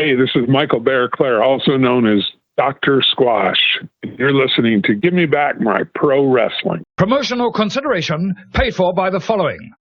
Hey, this is Michael Bear Clair, also known as Dr. Squash. And you're listening to Give Me Back My Pro Wrestling. Promotional consideration paid for by the following.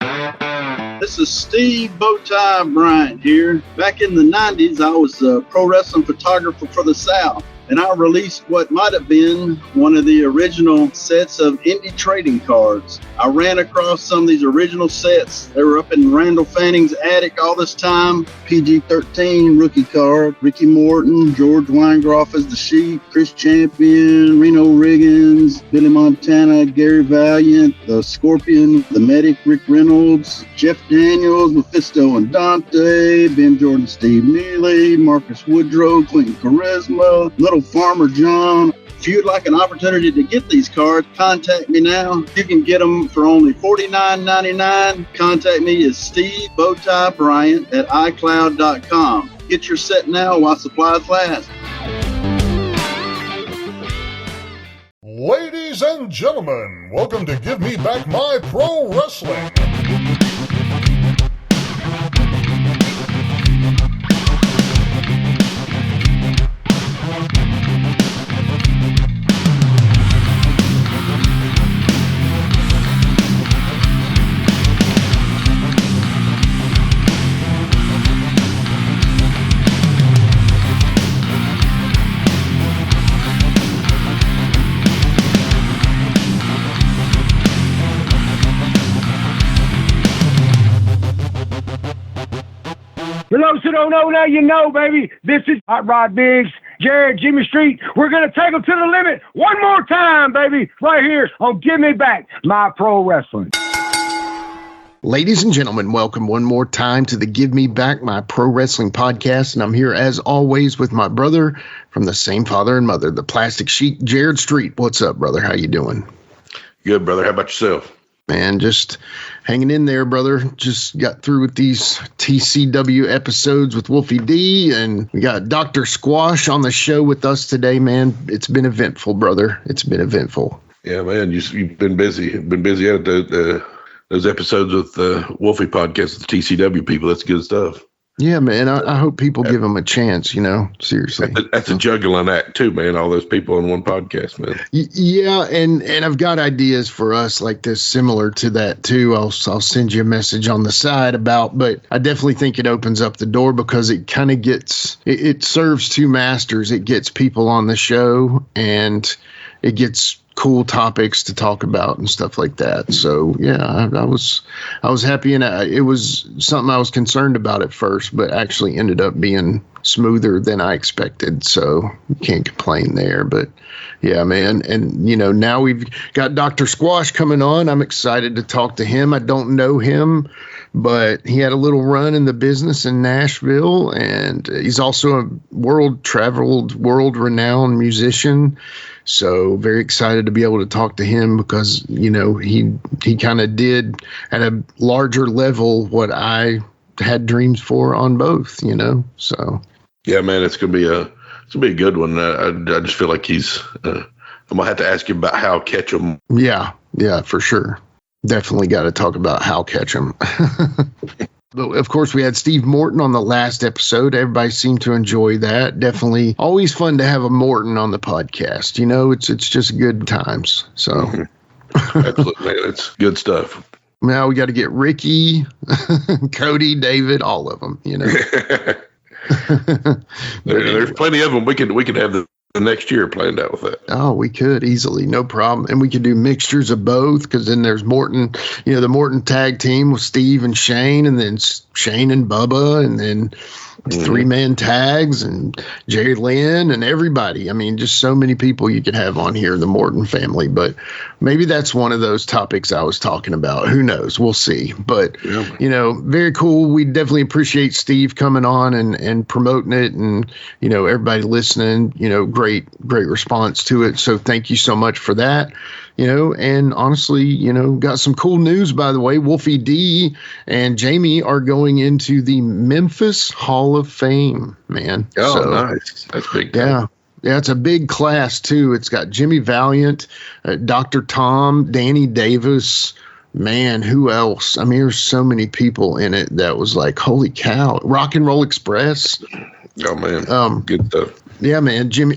This is Steve Bowtie Bryant here. Back in the 90s, I was a pro wrestling photographer for the South, and I released what might have been one of the original sets of indie trading cards. I ran across some of these original sets. They were up in Randall Fanning's attic all this time. PG-13 rookie card, Ricky Morton, George Weingroff as the Sheik, Chris Champion, Reno Riggins, Billy Montana, Gary Valiant, the Scorpion, the Medic, Rick Reynolds, Jeff Daniels, Mephisto and Dante, Ben Jordan, Steve Neely, Marcus Woodrow, Clinton Charisma, Little Farmer John. If you'd like an opportunity to get these cards, contact me now. You can get them for only $49.99. Contact me at stevebowtiebryant at iCloud.com. Get your set now while supplies last. Ladies and gentlemen, welcome to Give Me Back My Pro Wrestling. For those who don't know, now you know, baby. This is Hot Rod Biggs, Jared, Jimmy Street. We're going to take them to the limit one more time, baby, right here on Give Me Back My Pro Wrestling. Ladies and gentlemen, welcome one more time to the Give Me Back My Pro Wrestling podcast. And I'm here, as always, with my brother from the same father and mother, the Plastic Sheik, Jared Street. What's up, brother? How you doing? Good, brother. How about yourself? Man, just hanging in there, brother. Just got through with these TCW episodes with Wolfie D, and we got Dr. Squash on the show with us today, man. It's been eventful, brother. It's been eventful. Yeah, man, you've been busy. Been busy at those episodes with the Wolfie podcast with the TCW people. That's good stuff. Yeah, man. I hope people give them a chance, seriously. That's a juggling act, too, man. All those people on one podcast, man. Yeah, and I've got ideas for us like this similar to that, too. I'll send you a message on the side about, but I definitely think it opens up the door because it kind of gets, it serves two masters. It gets people on the show, and it gets cool topics to talk about and stuff like that. So yeah, I was happy, and it was something I was concerned about at first, but actually ended up being smoother than I expected. So can't complain there. But yeah, man, and now we've got Dr. Squash coming on. I'm excited to talk to him. I don't know him, but he had a little run in the business in Nashville, and he's also a world-renowned musician. So very excited to be able to talk to him because, he kind of did at a larger level what I had dreams for on both, so. Yeah, man, it's going to be a good one. I just feel like I'm going to have to ask you about Hal Ketchum. Yeah, for sure. Definitely got to talk about Hal Ketchum. But of course, we had Steve Morton on the last episode. Everybody seemed to enjoy that. Definitely always fun to have a Morton on the podcast. It's just good times. So Absolutely, man. It's good stuff. Now we got to get Ricky, Cody, David, all of them, There's plenty of them. We could have the next year planned out with that. Oh, we could easily, no problem. And we could do mixtures of both, because then there's Morton, the Morton tag team with Steve and Shane, and then Shane and Bubba, and then 3-man tags, and Jerry Lynn and everybody. I mean, just so many people you could have on here, the Morton family. But maybe that's one of those topics I was talking about. Who knows? We'll see. But, very cool. We definitely appreciate Steve coming on and promoting it, and, everybody listening, great response to it. So thank you so much for that. And honestly, got some cool news, by the way. Wolfie D and Jamie are going into the Memphis Hall of Fame, man. Oh, so, nice. That's big. Yeah. Yeah, it's a big class, too. It's got Jimmy Valiant, Dr. Tom, Danny Davis. Man, who else? I mean, there's so many people in it that was like, holy cow. Rock and Roll Express. Oh man, good stuff. Yeah, man, Jimmy.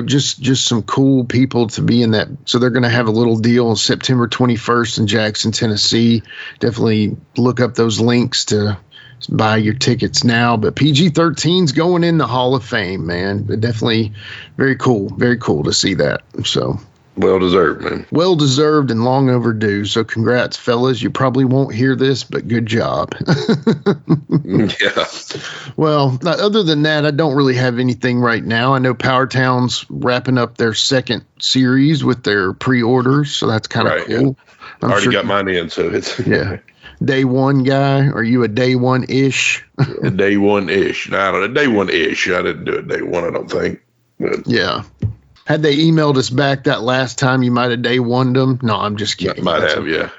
Just some cool people to be in that. So they're going to have a little deal on September 21st in Jackson, Tennessee. Definitely look up those links to buy your tickets now. But PG-13's going in the Hall of Fame, man. Definitely very cool to see that. So. Well deserved, man. Well deserved and long overdue. So congrats, fellas. You probably won't hear this, but good job. Yeah. Well, other than that, I don't really have anything right now. I know Powertown's wrapping up their second series with their pre-orders, so that's kind of cool. Yeah. I already got mine in, so it's Day one guy? Are you a day one-ish? Day one-ish. No, day one-ish. I didn't do it day one, I don't think. But. Yeah. Had they emailed us back that last time, you might have day one'd them. No, I'm just kidding. Might have, yeah.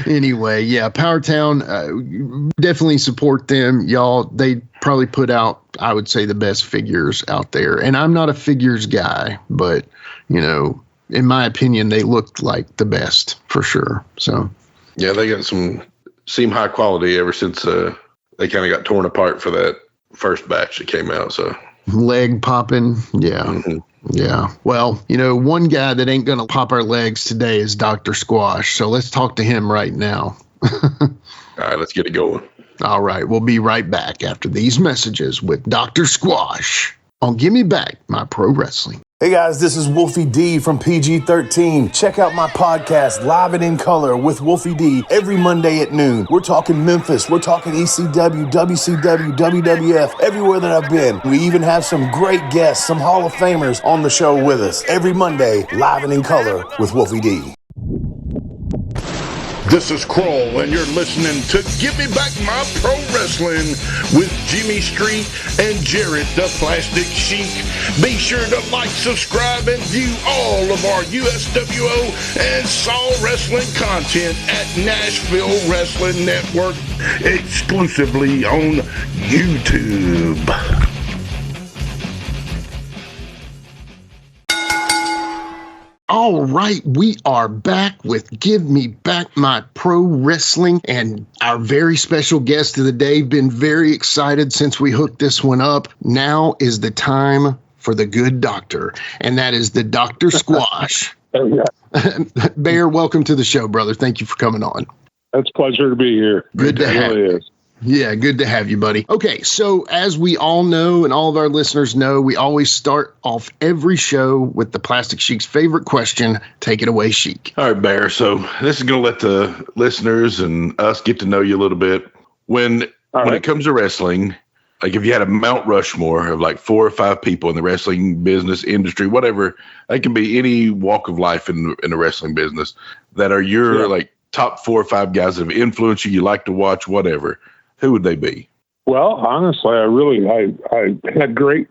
Anyway, yeah, Powertown, definitely support them. Y'all, they probably put out, I would say, the best figures out there. And I'm not a figures guy, but, in my opinion, they looked like the best for sure. So, yeah, they got seem high quality ever since they kind of got torn apart for that first batch that came out, so. Leg popping. Yeah. Mm-hmm. Yeah. Well, one guy that ain't going to pop our legs today is Dr. Squash. So let's talk to him right now. All right, let's get it going. All right. We'll be right back after these messages with Dr. Squash on Give Me Back My Pro Wrestling. Hey guys, this is Wolfie D from PG-13. Check out my podcast, Live and in Color with Wolfie D, every Monday at noon. We're talking Memphis, we're talking ECW, WCW, WWF, everywhere that I've been. We even have some great guests, some Hall of Famers on the show with us. Every Monday, Live and in Color with Wolfie D. This is Kroll, and you're listening to Give Me Back My Pro Wrestling with Jimmy Street and Jarrett the Plastic Sheik. Be sure to like, subscribe, and view all of our USWO and Saw Wrestling content at Nashville Wrestling Network, exclusively on YouTube. All right, we are back with Give Me Back My Pro Wrestling, and our very special guest of the day. Been very excited since we hooked this one up. Now is the time for the good doctor, and that is the Dr. Squash. Bear, welcome to the show, brother. Thank you for coming on. It's a pleasure to be here. Good to have you. Is. Yeah, good to have you, buddy. Okay, so as we all know, and all of our listeners know, we always start off every show with the Plastic Sheik's favorite question. Take it away, Sheik. All right, Bear. So this is going to let the listeners and us get to know you a little bit. When it comes to wrestling, like if you had a Mount Rushmore of like 4 or 5 people in the wrestling business, industry, whatever, it can be any walk of life in the wrestling business that are your like top 4 or 5 guys that have influenced you like to watch, whatever. Who would they be? Well, honestly, I had great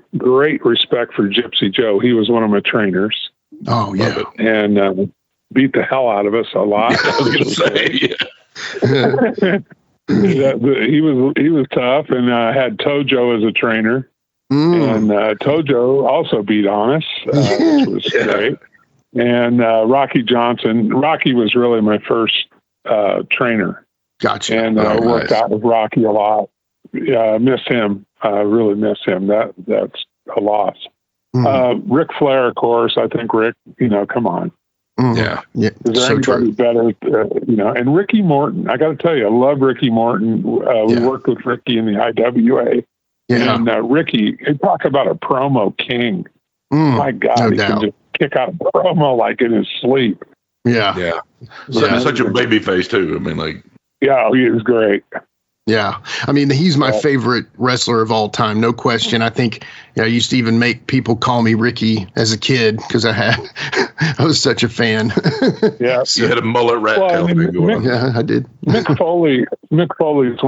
respect for Gypsy Joe. He was one of my trainers. Oh, yeah. And beat the hell out of us a lot. I was going to say, he was tough, and I had Tojo as a trainer. And Tojo also beat on us, which was great. And Rocky Johnson. Rocky was really my first trainer. Gotcha. And worked out with Rocky a lot. Yeah, I miss him. I really miss him. That's a loss. Ric Flair, of course. I think Rick, come on. Yeah. Is there anybody better? And Ricky Morton. I got to tell you, I love Ricky Morton. We worked with Ricky in the IWA. Yeah. And Ricky, he talk about a promo king. My God, no he doubt. can just kick out a promo like in his sleep. Yeah. Yeah. Such a baby face, too. I mean, like. Yeah, he is great. Yeah. I mean, he's my favorite wrestler of all time. No question. I think I used to even make people call me Ricky as a kid because I was such a fan. Yeah. You had a mullet rat tail thing going on. Yeah, I did. Mick Foley is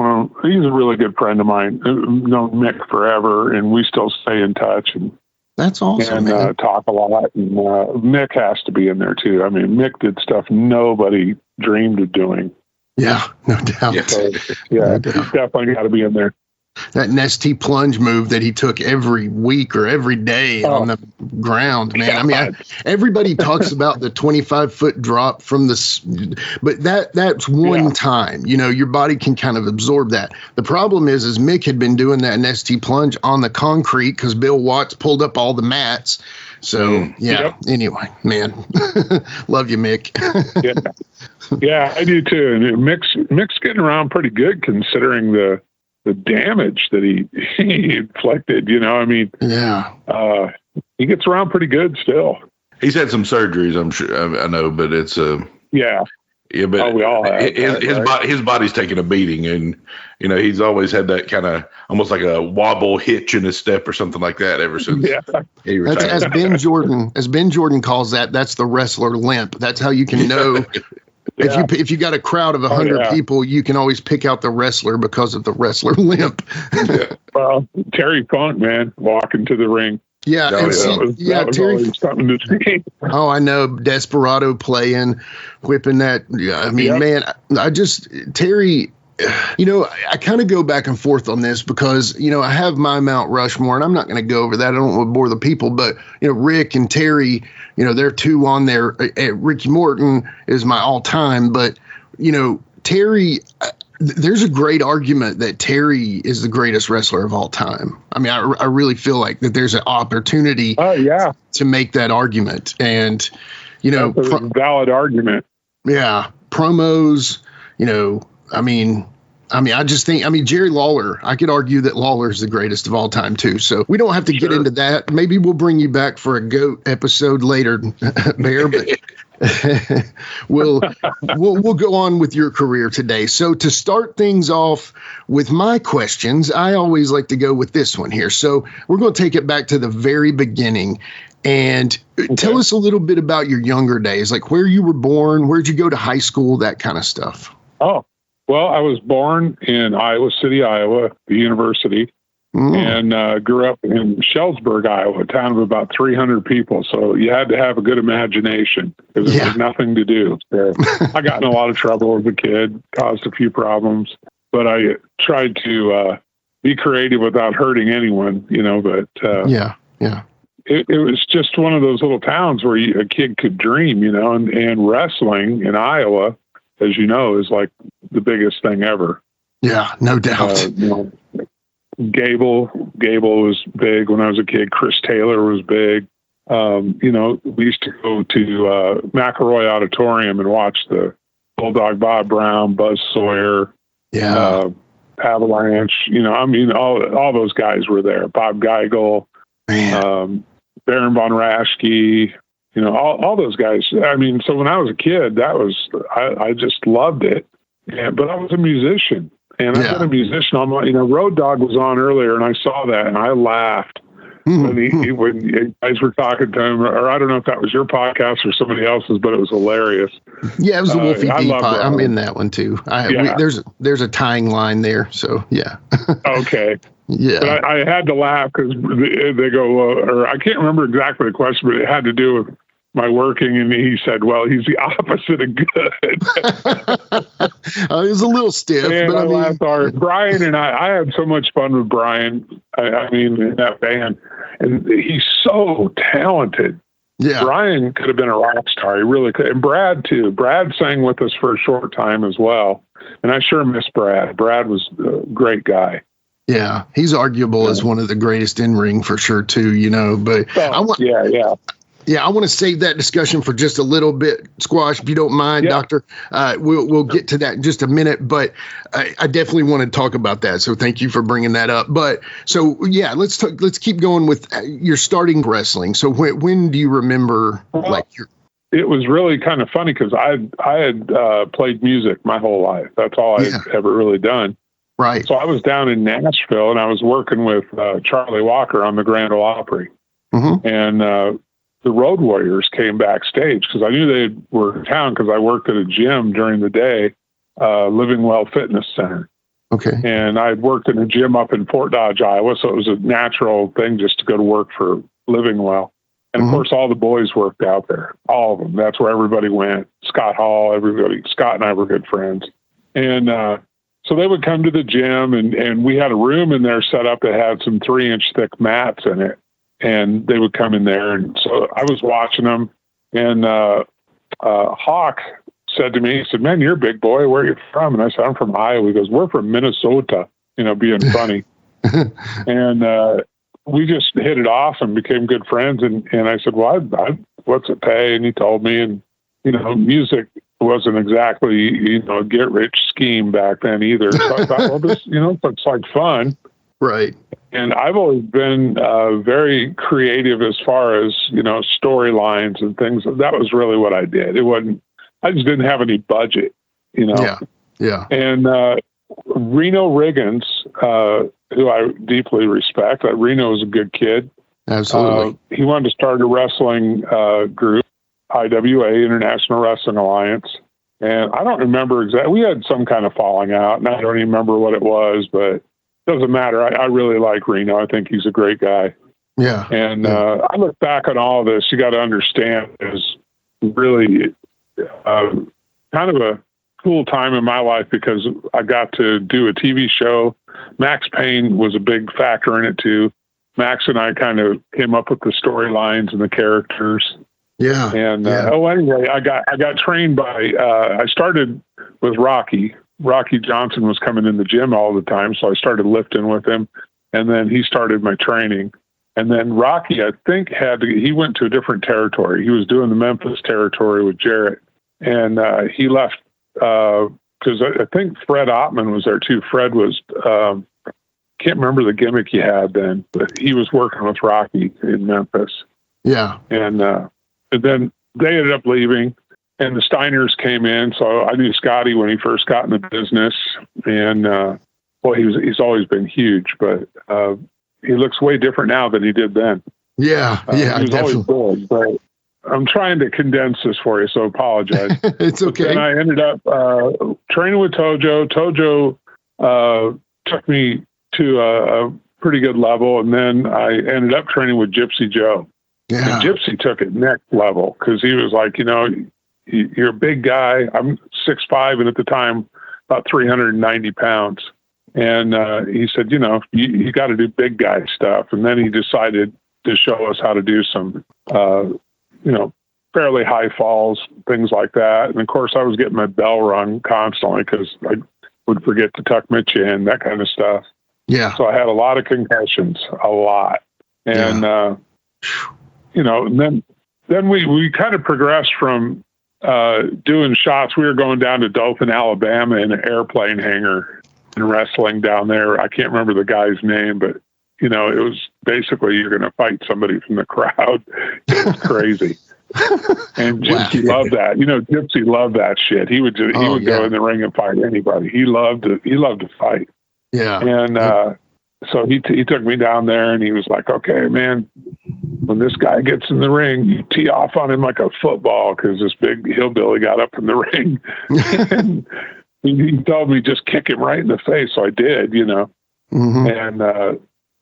he's a really good friend of mine. I've known Mick forever, and we still stay in touch and that's awesome. And talk a lot. And Mick has to be in there too. I mean, Mick did stuff nobody dreamed of doing. Yeah, no doubt. So, no doubt. He's definitely got to be in there. That nasty plunge move that he took every week or every day on the ground, man. I mean, everybody talks about the 25-foot drop from but that's one time. You know, your body can kind of absorb that. The problem is Mick had been doing that nasty plunge on the concrete because Bill Watts pulled up all the mats. So, Anyway, man, love you, Mick. Yeah, I do too. And Mick's getting around pretty good considering the damage that he inflicted, you know. I mean, he gets around pretty good still. He's had some surgeries, I'm sure. I know, but it's but we all have his body's taking a beating, and you know he's always had that kind of almost like a wobble hitch in his step or something like that ever since he retired. That's, as Ben Jordan calls that, that's the wrestler limp. That's how you can know. If you got a crowd of 100 people, you can always pick out the wrestler because of the wrestler limp. Well, Terry Funk, man, walking to the ring. Yeah, that was Terry. Something to see. Oh, I know, Desperado playing, whipping that. I mean, man, Terry. You know, I kind of go back and forth on this because, you know, I have my Mount Rushmore, and I'm not going to go over that. I don't want to bore the people, but, you know, Rick and Terry, you know, they're two on there. Ricky Morton is my all-time, but, you know, Terry, there's a great argument that Terry is the greatest wrestler of all time. I mean, I really feel like that there's an opportunity to make that argument. And, you know, that's a valid argument. Yeah. Promos, you know, I mean, I just think, Jerry Lawler, I could argue that Lawler is the greatest of all time too. So we don't have to get into that. Maybe we'll bring you back for a GOAT episode later, Bear, but we'll go on with your career today. So to start things off with my questions, I always like to go with this one here. So we're going to take it back to the very beginning and tell us a little bit about your younger days, like where you were born, where'd you go to high school, that kind of stuff. Oh, well, I was born in Iowa City, Iowa, the university, and grew up in Shellsburg, Iowa, a town of about 300 people. So you had to have a good imagination because there was nothing to do. So I got in a lot of trouble as a kid, caused a few problems, but I tried to be creative without hurting anyone, you know, but it was just one of those little towns where a kid could dream, you know, and wrestling in Iowa, as you know, is like the biggest thing ever. Yeah, no doubt. You know, Gable was big when I was a kid. Chris Taylor was big. You know, we used to go to McElroy Auditorium and watch the Bulldog Bob Brown, Buzz Sawyer, Avalanche. You know, I mean, all those guys were there. Bob Geigel, Baron von Raschke. You know, all those guys. I mean, so when I was a kid, I just loved it. But I was a musician, and I've been a musician. You know, Road Dogg was on earlier, and I saw that, and I laughed when you guys were talking to him. Or I don't know if that was your podcast or somebody else's, but it was hilarious. Yeah, it was the Wolfie D. I'm in that one too. There's a tying line there, so yeah. Okay. Yeah, but I had to laugh because they go, or I can't remember exactly the question, but it had to do with my working, and he said, "Well, he's the opposite of good." It was a little stiff, but I mean, hard. Brian and I had so much fun with Brian. I mean, in that band, and he's so talented. Yeah, Brian could have been a rock star. He really could, and Brad too. Brad sang with us for a short time as well, and I sure miss Brad. Brad was a great guy. Yeah, he's arguable as one of the greatest in ring for sure too, you know, but I want to save that discussion for just a little bit, Squash, if you don't mind, Doctor. We'll get to that in just a minute, but I definitely want to talk about that. So thank you for bringing that up. But so let's keep going with your starting wrestling. So when do you remember It was really kind of funny because I had played music my whole life. That's all I'd ever really done. Right. So I was down in Nashville, and I was working with Charlie Walker on the Grand Ole Opry. And the Road Warriors came backstage because I knew they were in town because I worked at a gym during the day, Living Well Fitness Center. Okay. And I worked in a gym up in Fort Dodge, Iowa, so it was a natural thing just to go to work for Living Well. And, of course, all the boys worked out there, all of them. That's where everybody went. Scott Hall, everybody. Scott and I were good friends. And So they would come to the gym, and we had a room in there set up that had some 3-inch thick mats in it. And they would come in there. And so I was watching them, and Hawk said to me, he said, "Man, you're a big boy. Where are you from?" And I said, "I'm from Iowa." He goes, "We're from Minnesota," being funny. And we just hit it off and became good friends. And I said, "Well, what's it pay?" And he told me, and, music wasn't exactly, a get-rich scheme back then either. So I thought, well, this, it's like fun. Right. And I've always been very creative as far as, storylines and things. That was really what I did. I just didn't have any budget, Yeah. And Reno Riggins, who I deeply respect, Reno was a good kid. Absolutely. He wanted to start a wrestling group, IWA, International Wrestling Alliance. And I don't remember exactly. We had some kind of falling out, and I don't even remember what it was, but it doesn't matter. I really like Reno. I think he's a great guy. Yeah. And I look back on all this, you got to understand, it was really kind of a cool time in my life because I got to do a TV show. Maxx Payne was a big factor in it too. Max and I kind of came up with the storylines and the characters. Yeah. And anyway, I got trained by. I started with Rocky. Rocky Johnson was coming in the gym all the time, so I started lifting with him, and then he started my training. And then Rocky, I think, he went to a different territory. He was doing the Memphis territory with Jarrett, and he left because I think Fred Ottman was there too. Fred was. Can't remember the gimmick he had then, but he was working with Rocky in Memphis. Yeah. And then they ended up leaving, and the Steiners came in. So I knew Scotty when he first got in the business, and he's always been huge, but he looks way different now than he did then. Yeah, he was definitely. Always good, but I'm trying to condense this for you, so apologize. It's okay. And I ended up training with Tojo. Tojo took me to a pretty good level, and then I ended up training with Gypsy Joe. Yeah. And Gypsy took it next level because he was like, you're a big guy. I'm 6'5", and at the time about 390 pounds. And he said, you got to do big guy stuff. And then he decided to show us how to do some, fairly high falls, things like that. And of course, I was getting my bell rung constantly because I would forget to tuck my chin, that kind of stuff. Yeah. So I had a lot of concussions, a lot. And, and then we kind of progressed from doing shots. We were going down to Dothan, Alabama in an airplane hangar and wrestling down there. I can't remember the guy's name, but, it was basically you're going to fight somebody from the crowd. It was crazy. And Gypsy loved that. Gypsy loved that shit. He would go in the ring and fight anybody. He loved to fight. Yeah. And so he took me down there, and he was like, "Okay, man, when this guy gets in the ring, you tee off on him like a football," because this big hillbilly got up in the ring. And he told me just kick him right in the face. So I did, Mm-hmm. And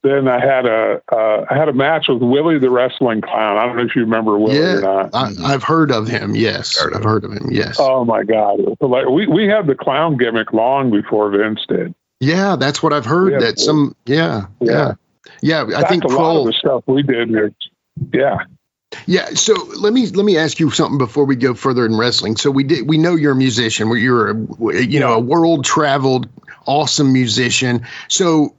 then I had a match with Willie the Wrestling Clown. I don't know if you remember Willie or not. I've heard of him. Yes, I've heard of him. Yes. Oh my God! We had the clown gimmick long before Vince did. Yeah, that's what I've heard. I think a lot of the stuff we did. Yeah. So let me ask you something before we go further in wrestling. So we know you're a musician. You're a world traveled, awesome musician. So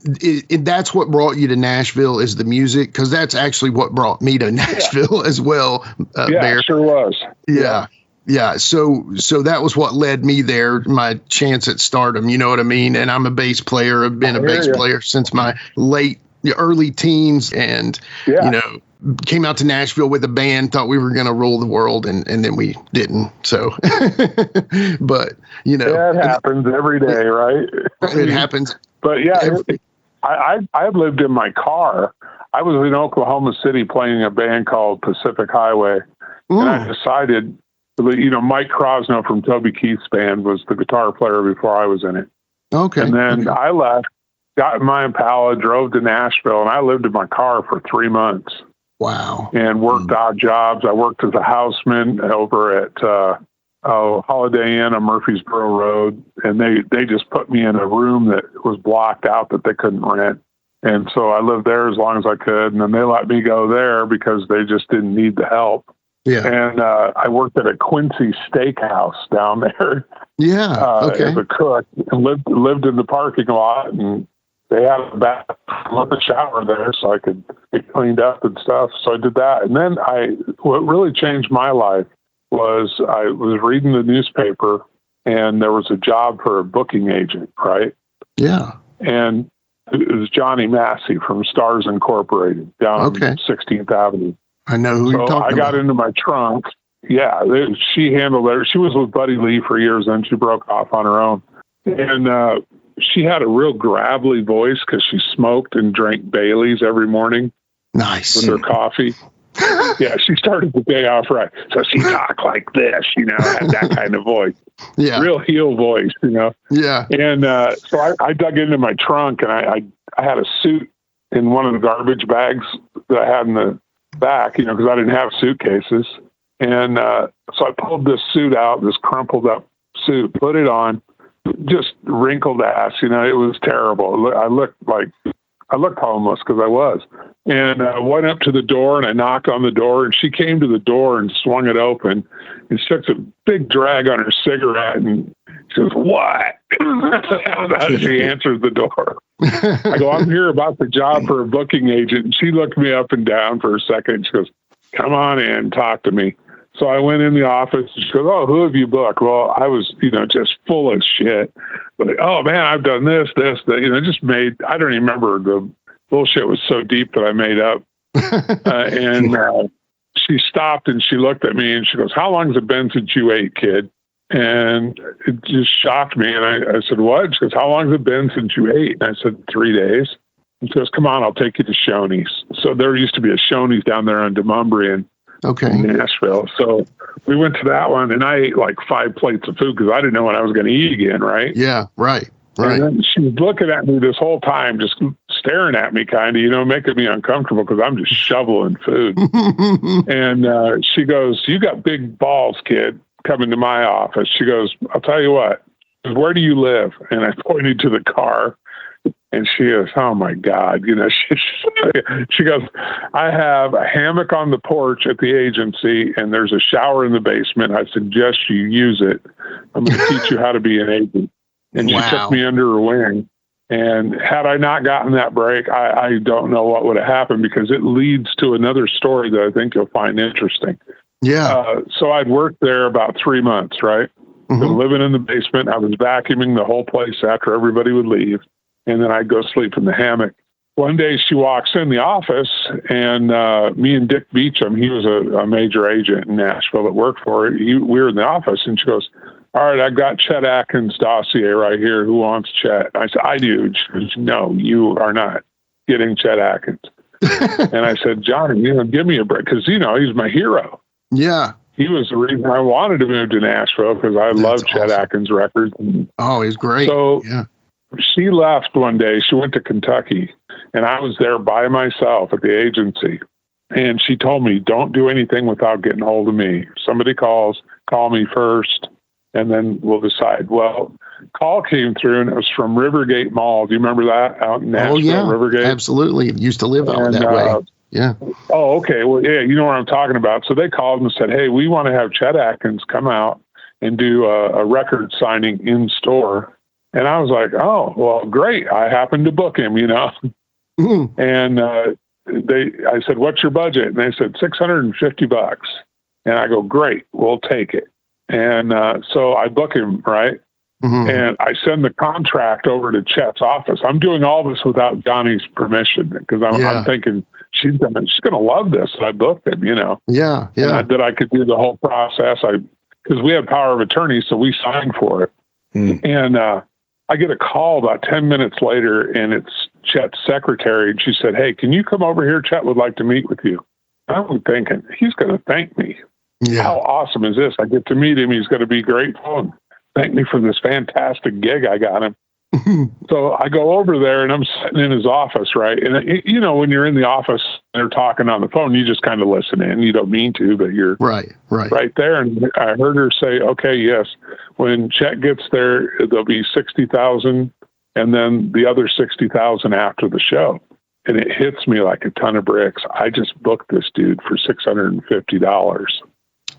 that's what brought you to Nashville is the music, because that's actually what brought me to Nashville as well. It sure was. Yeah. Yeah, so that was what led me there, my chance at stardom, you know what I mean? And I'm a bass player. I've been a bass player since my early teens, and, came out to Nashville with a band, thought we were going to rule the world, and then we didn't. So, but, it happens every day, right? It happens. But I've lived in my car. I was in Oklahoma City playing a band called Pacific Highway, and I decided, Mike Crosno from Toby Keith's band was the guitar player before I was in it. Okay. And then I left, got in my Impala, drove to Nashville, and I lived in my car for 3 months. Wow. And worked odd jobs. I worked as a houseman over at Holiday Inn on Murfreesboro Road, and they just put me in a room that was blocked out that they couldn't rent. And so I lived there as long as I could, and then they let me go there because they just didn't need the help. Yeah. And I worked at a Quincy steakhouse down there. Yeah. Okay. As a cook, and lived in the parking lot, and they had a bathroom with a shower there, so I could get cleaned up and stuff. So I did that, and then what really changed my life was I was reading the newspaper, and there was a job for a booking agent, right? Yeah. And it was Johnny Massey from Stars Incorporated down on 16th Avenue. I know who you're talking about. I got into my trunk. Yeah, she handled it. She was with Buddy Lee for years, then she broke off on her own. And she had a real gravelly voice because she smoked and drank Baileys every morning. Nice. With her coffee. Yeah, she started the day off right. So she talked like this, had that kind of voice. Yeah. Real heel voice, Yeah. And so I dug into my trunk, and I had a suit in one of the garbage bags that I had in the back, because I didn't have suitcases. And so I pulled this suit out, this crumpled up suit, put it on, just wrinkled ass, it was terrible. I looked homeless because I was. And I went up to the door, and I knocked on the door, and she came to the door and swung it open, and she took a big drag on her cigarette, and she goes, "What?" She answered the door. I go, "I'm here about the job for a booking agent." And she looked me up and down for a second. She goes, "Come on in, talk to me." So I went in the office, and she goes, "Oh, who have you booked?" Well, I was, just full of shit. But, "Oh, man, I've done this, that," just made, I don't even remember, the bullshit was so deep that I made up. And she stopped, and she looked at me, and she goes, "How long has it been since you ate, kid?" And it just shocked me. And I said, "What?" She goes, "How long has it been since you ate?" And I said, 3 days. And she goes, "Come on, I'll take you to Shoney's." So there used to be a Shoney's down there on Demumbrian. In Nashville. So we went to that one, and I ate like 5 plates of food because I didn't know when I was going to eat again, right? Yeah, right. And then she was looking at me this whole time, just staring at me kind of, making me uncomfortable because I'm just shoveling food. And she goes, "You got big balls, kid, coming to my office." She goes, "I'll tell you what, where do you live?" And I pointed to the car. And she goes, "Oh my God." She goes, "I have a hammock on the porch at the agency, and there's a shower in the basement. I suggest you use it. I'm going to teach you how to be an agent." And she took me under her wing. And had I not gotten that break, I don't know what would have happened, because it leads to another story that I think you'll find interesting. Yeah. So I'd worked there about 3 months, right? Been living in the basement. I was vacuuming the whole place after everybody would leave. And then I'd go sleep in the hammock. One day she walks in the office, and me and Dick Beecham, he was a major agent in Nashville that worked for her. We were in the office, and she goes, "All right, I got Chet Atkins' dossier right here. Who wants Chet?" I said, "I do." She goes, "No, you are not getting Chet Atkins." And I said, "Johnny, give me a break." Because, he's my hero. Yeah. He was the reason I wanted to move to Nashville, because I love Chet Atkins' records. Oh, he's great. So, yeah. She left one day. She went to Kentucky, and I was there by myself at the agency. And she told me, "Don't do anything without getting hold of me. If somebody calls, call me first, and then we'll decide." Well, call came through, and it was from Rivergate Mall. Do you remember that out in Nashville? Oh, yeah. Rivergate? Absolutely. Used to live out that way. Yeah. Oh, okay. Well, yeah, you know what I'm talking about. So they called and said, "Hey, we want to have Chet Atkins come out and do a record signing in store." And I was like, "Oh, well, great. I happened to book him, And I said, "What's your budget?" And they said, $650. And I go, "Great, we'll take it." And so I book him, right? And I send the contract over to Chet's office. I'm doing all this without Johnny's permission, because I'm thinking she's gonna love this. I booked him, Yeah, yeah. And that I could do the whole process. Because we had power of attorney, so we signed for it. And I get a call about 10 minutes later, and it's Chet's secretary. And she said, "Hey, can you come over here? Chet would like to meet with you." I'm thinking, he's going to thank me. Yeah. How awesome is this? I get to meet him. He's going to be grateful and thank me for this fantastic gig I got him. So I go over there, and I'm sitting in his office, right? And, when you're in the office they're talking on the phone. You just kind of listen in. You don't mean to, but you're right there. And I heard her say, okay, yes, when Chet gets there, there'll be 60,000 and then the other 60,000 after the show. And it hits me like a ton of bricks. I just booked this dude for $650.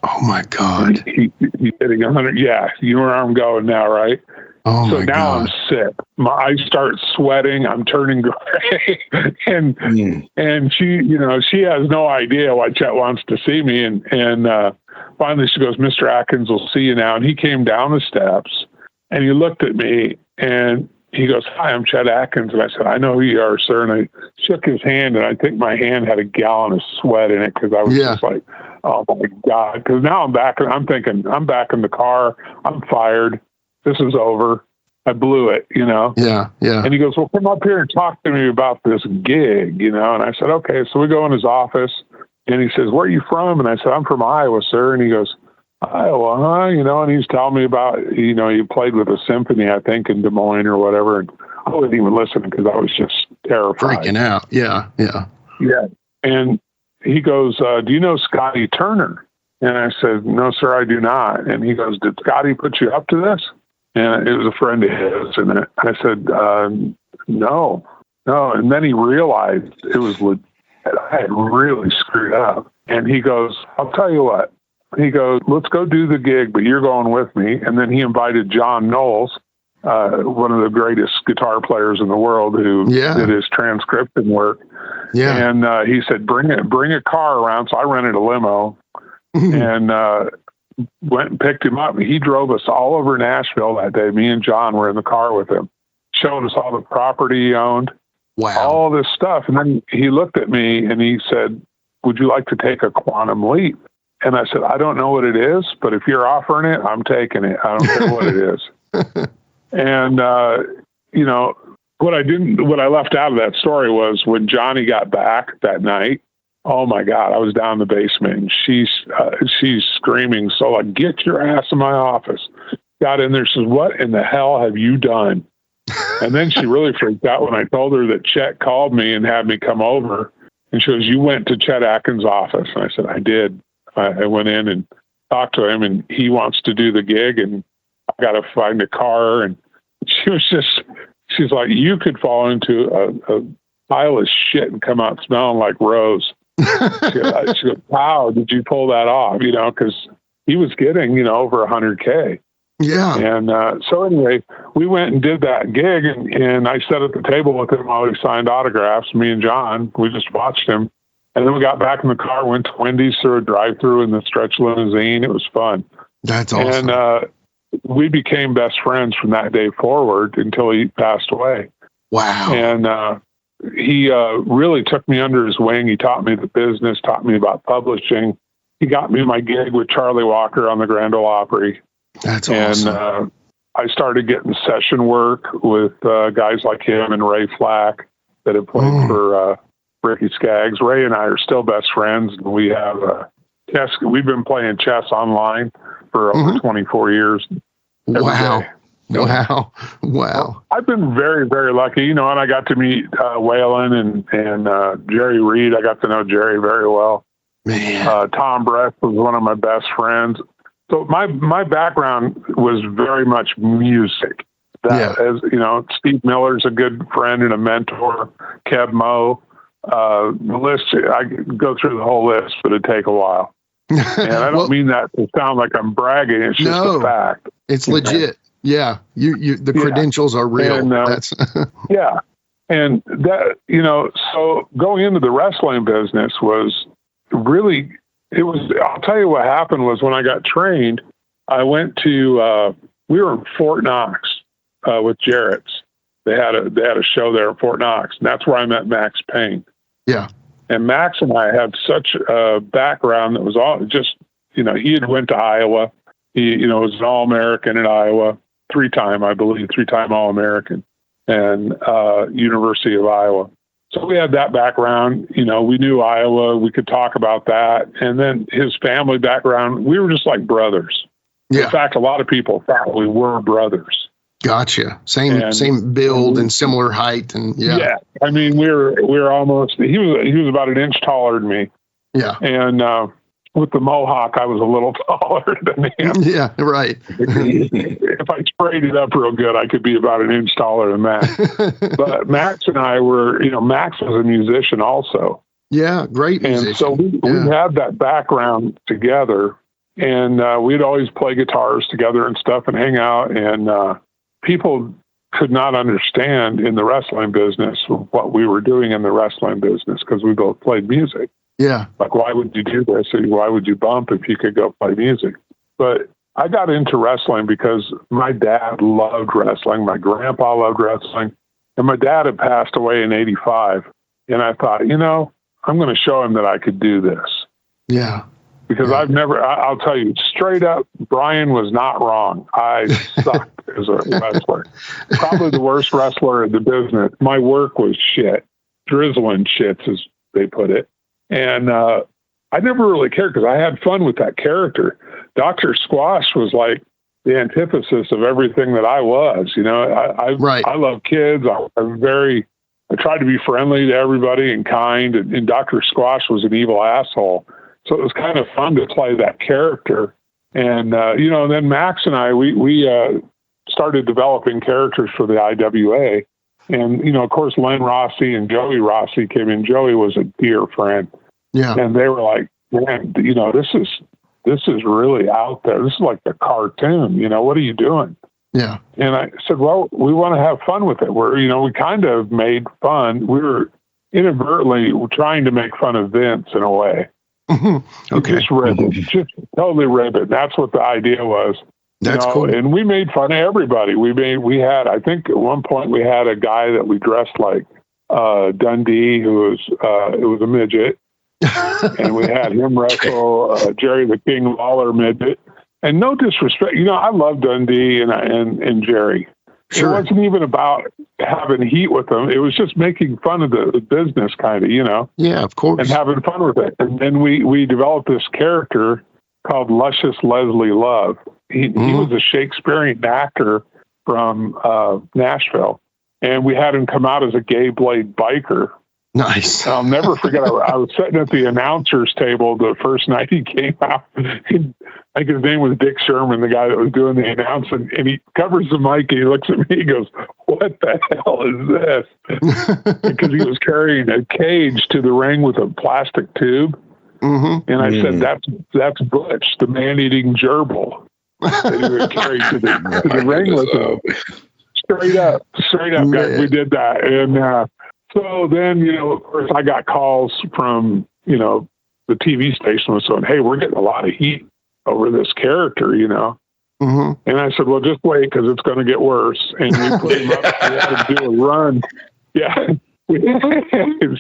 Oh my God. He's hitting 100. Yeah. You know where I'm going now, right? Oh so my now God. I'm sick. I start sweating. I'm turning gray. and she has no idea why Chet wants to see me. And finally she goes, Mr. Atkins will see you now. And he came down the steps and he looked at me and he goes, hi, I'm Chet Atkins. And I said, I know who you are, sir. And I shook his hand, and I think my hand had a gallon of sweat in it because I was just like, oh, my God. Because now I'm back. I'm thinking, I'm back in the car. I'm fired. This is over. I blew it, Yeah. And he goes, well, come up here and talk to me about this gig, And I said, okay. So we go in his office, and he says, where are you from? And I said, I'm from Iowa, sir. And he goes, Iowa, huh? And he's telling me about, he played with a symphony, I think, in Des Moines or whatever. And I wasn't even listening because I was just terrified. Freaking out. Yeah. And he goes, do you know Scotty Turner? And I said, no, sir, I do not. And he goes, did Scotty put you up to this? And it was a friend of his. And I said, no. And then he realized it was legit. I had really screwed up. And he goes, I'll tell you what. He goes, let's go do the gig, but you're going with me. And then he invited John Knowles, one of the greatest guitar players in the world, who did his transcription work. Yeah. And he said, bring a car around. So I rented a limo and went and picked him up. He drove us all over Nashville that day. Me and John were in the car with him, showing us all the property he owned. Wow. All this stuff. And then he looked at me and he said, would you like to take a quantum leap? And I said, I don't know what it is, but if you're offering it, I'm taking it. I don't care what it is. And, what I left out of that story was when Johnny got back that night, oh my God, I was down in the basement and she's screaming. So like, get your ass in my office. Got in there. Says, what in the hell have you done? And then she really freaked out when I told her that Chet called me and had me come over. And she goes, you went to Chet Atkins' office. And I said, I did. I went in and talked to him, and he wants to do the gig, and I got to find a car. And she's like, you could fall into a pile of shit and come out smelling like Rose. She goes, how did you pull that off? Because he was getting, over 100K. Yeah. And so anyway, we went and did that gig, and I sat at the table with him while he signed autographs, me and John. We just watched him. And then we got back in the car, went to Wendy's through a drive-thru in the stretch limousine. It was fun. That's awesome. And we became best friends from that day forward until he passed away. Wow. And he really took me under his wing. He taught me the business, taught me about publishing. He got me my gig with Charlie Walker on the Grand Ole Opry. That's awesome. And I started getting session work with guys like him and Ray Flack that have played for Ricky Skaggs. Ray and I are still best friends. And we have chess. We've been playing chess online for over 24 years. Wow. Day. Wow. I've been very, very lucky, and I got to meet Waylon and Jerry Reed. I got to know Jerry very well. Man. Tom Brett was one of my best friends. So my background was very much music. As Steve Miller's a good friend and a mentor. Kev Moe. The list, I could go through the whole list, but it'd take a while. And I don't mean that to sound like I'm bragging. It's just a fact. It's legit. Yeah. The credentials are real. And, That's yeah. And that, so going into the wrestling business was really, I'll tell you what happened was when I got trained, I went to, we were in Fort Knox with Jarrett's. They had a show there in Fort Knox, and that's where I met Maxx Payne. Yeah. And Max and I had such a background that was all just, he had went to Iowa. He, was an All-American in Iowa, three-time All-American, and University of Iowa. So we had that background. We knew Iowa. We could talk about that. And then his family background, we were just like brothers. Yeah. In fact, a lot of people thought we were brothers. Gotcha. Same build and similar height, and yeah. I mean, we were almost. He was about an inch taller than me. Yeah. And with the mohawk, I was a little taller than him. Yeah, right. If I sprayed it up real good, I could be about an inch taller than Max. But Max and I were, Max was a musician also. Yeah, great musician. And so we had that background together, and we'd always play guitars together and stuff and hang out. And people could not understand in the wrestling business what we were doing in the wrestling business because we both played music. Yeah. Like, why would you do this? And why would you bump if you could go play music? But I got into wrestling because my dad loved wrestling. My grandpa loved wrestling. And my dad had passed away in 85. And I thought, I'm going to show him that I could do this. Yeah. Because I'll tell you straight up, Brian was not wrong. I sucked as a wrestler. Probably the worst wrestler in the business. My work was shit. Drizzling shits, as they put it. And I never really cared because I had fun with that character. Dr. Squash was like the antithesis of everything that I was. I love kids. I tried to be friendly to everybody and kind. And Dr. Squash was an evil asshole. So it was kind of fun to play that character. And, then Max and I, we started developing characters for the IWA. And, of course, Len Rossi and Joey Rossi came in. Joey was a dear friend. Yeah. And they were like, man, this is really out there. This is like a cartoon. What are you doing? Yeah. And I said, well, we want to have fun with it. We kind of made fun. We were inadvertently trying to make fun of Vince in a way. Okay. Just totally rib it. That's what the idea was. That's cool. And we made fun of everybody. We had, I think at one point we had a guy that we dressed like Dundee, who was a midget. And we had him wrestle Jerry the King Lawler midget. And no disrespect, I love Dundee and Jerry. Sure. It wasn't even about having heat with them. It was just making fun of the business kind of, Yeah, of course. And having fun with it. And then we developed this character called Luscious Leslie Love. He was a Shakespearean actor from Nashville. And we had him come out as a gay blade biker. Nice. I'll never forget. I was sitting at the announcer's table the first night he came out. I think his name was Dick Sherman, the guy that was doing the announcing. And he covers the mic and he looks at me. He goes, "What the hell is this?" Because he was carrying a cage to the ring with a plastic tube. Mm-hmm. And I said, "That's Butch, the man-eating gerbil that he would carry to the ring with him." Straight up, guys. We did that, and. So then, of course, I got calls from, the TV station was saying, "Hey, we're getting a lot of heat over this character, Mm-hmm. And I said, "Well, just wait because it's going to get worse." And we put him up. We had him do a run. Yeah,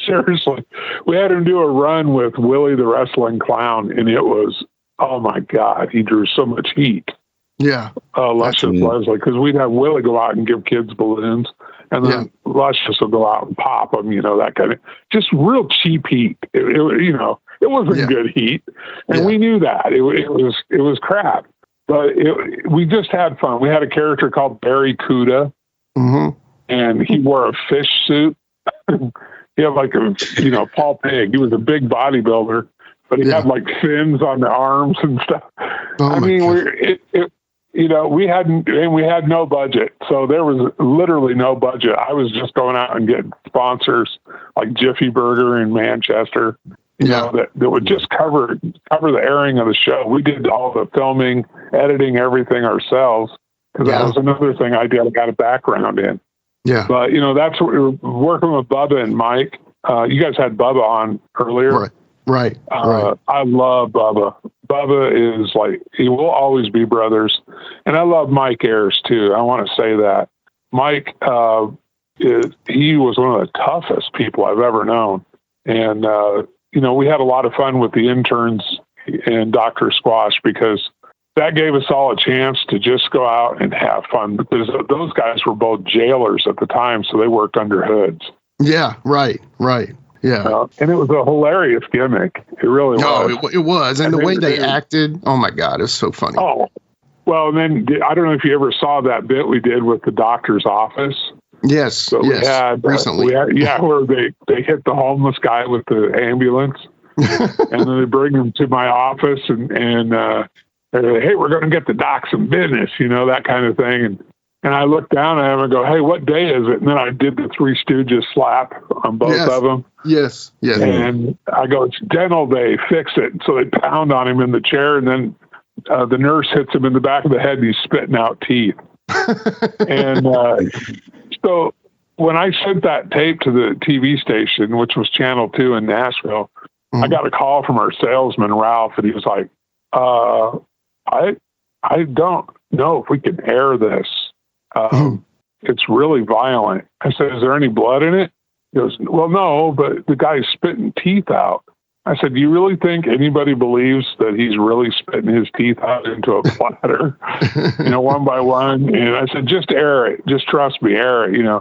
seriously. We had him do a run with Willie the Wrestling Clown, and it was, oh, my God, he drew so much heat. Yeah. Luscious Leslie, because we'd have Willie go out and give kids balloons. And then Luscious will go out and pop them, that kind of, just real cheap heat. It wasn't good heat. And we knew that. It was crap. But we just had fun. We had a character called Barry Cuda, and he wore a fish suit. He had like Paul Pig. He was a big bodybuilder, but he had like fins on the arms and stuff. Oh, we had no budget. So there was literally no budget. I was just going out and getting sponsors like Jiffy Burger in Manchester, that would just cover the airing of the show. We did all the filming, editing, everything ourselves. Because that was another thing I did. I got a background in. Yeah. But, that's what we were working with Bubba and Mike. You guys had Bubba on earlier. Right. I love Bubba. Bubba is like, he will always be brothers. And I love Mike Ayers too. I want to say that. Mike, he was one of the toughest people I've ever known. And, we had a lot of fun with the interns and Dr. Squash because that gave us all a chance to just go out and have fun because those guys were both jailers at the time. So they worked under hoods. Yeah. Right. Yeah. And it was a hilarious gimmick. It really was. No, it was. And the way they acted, oh my God, it's so funny. Oh, Well, and then I don't know if you ever saw that bit we did with the doctor's office. Yes. So yes. we had recently. Where they hit the homeless guy with the ambulance, and then they bring him to my office and hey, we're going to get the doc some business, that kind of thing. And I looked down at him and go, hey, what day is it? And then I did the Three Stooges slap on both of them. Yes. And I go, it's dental day, fix it. So they pound on him in the chair, and then the nurse hits him in the back of the head, and he's spitting out teeth. And so when I sent that tape to the TV station, which was Channel 2 in Nashville, I got a call from our salesman, Ralph, and he was like, I don't know if we can air this. It's really violent. I said, is there any blood in it? He goes, well, no, but the guy's spitting teeth out. I said, do you really think anybody believes that he's really spitting his teeth out into a platter, one by one? And I said, just air it. Just trust me, air it, Yeah,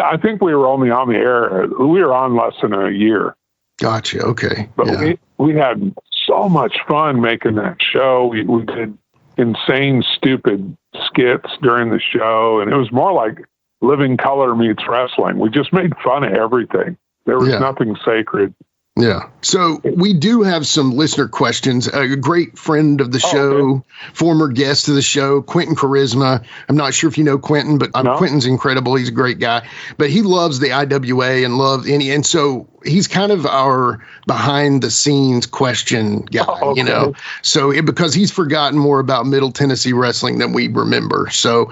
I think we were only on the air. We were on less than a year. Gotcha. Okay. But we had so much fun making that show. We did insane, stupid skits during the show. And it was more like Living Color meets wrestling. We just made fun of everything. There was nothing sacred. Yeah. So we do have some listener questions. A great friend of the show, former guest of the show, Quentin Charisma. I'm not sure if you know Quentin, but Quentin's incredible. He's a great guy, but he loves the IWA and and so he's kind of our behind the scenes question guy, So because he's forgotten more about Middle Tennessee wrestling than we remember. So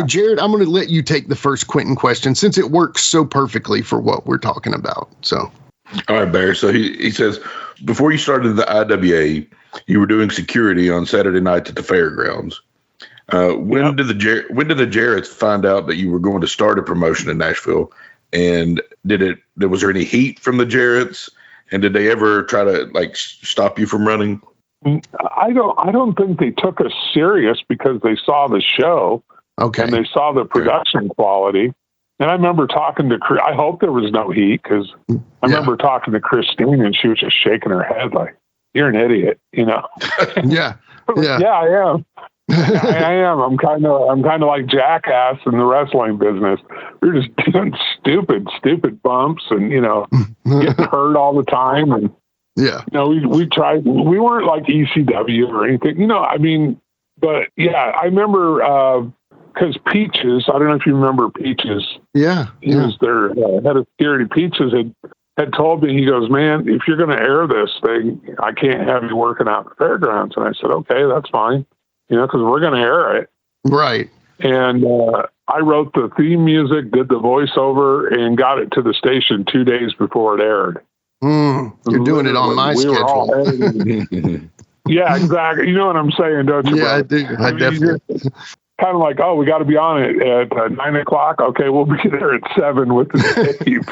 Jared, I'm going to let you take the first Quentin question since it works so perfectly for what we're talking about. So. All right, Bear. So he says, before you started the IWA, you were doing security on Saturday nights at the fairgrounds. When did the Jarretts find out that you were going to start a promotion in Nashville? And was there any heat from the Jarretts? And did they ever try to stop you from running? I don't think they took us serious because they saw the show. Okay. And they saw the production quality. And I remember talking to Chris. I hope there was no heat because I remember talking to Christine and she was just shaking her head like, "You're an idiot," Yeah. Yeah, I am. I am. I'm kind of like Jackass in the wrestling business. We're just doing stupid bumps and getting hurt all the time. And we tried. We weren't like ECW or anything. But I remember. Because Peaches, I don't know if you remember Peaches. Yeah. He was their head of security. Peaches had told me, he goes, man, if you're going to air this thing, I can't have you working out at the fairgrounds. And I said, okay, that's fine, because we're going to air it. Right. And I wrote the theme music, did the voiceover, and got it to the station 2 days before it aired. You're doing it on my schedule. Yeah, exactly. You know what I'm saying, don't you? Yeah, I do. I definitely. Kind of like, we got to be on it at 9:00. Okay, we'll be there at 7 with the tape.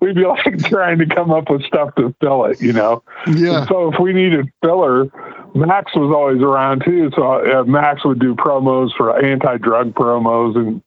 we'd be like trying to come up with stuff to fill it, Yeah. And so if we needed filler, Maxx was always around too. So Maxx would do promos for anti-drug promos and,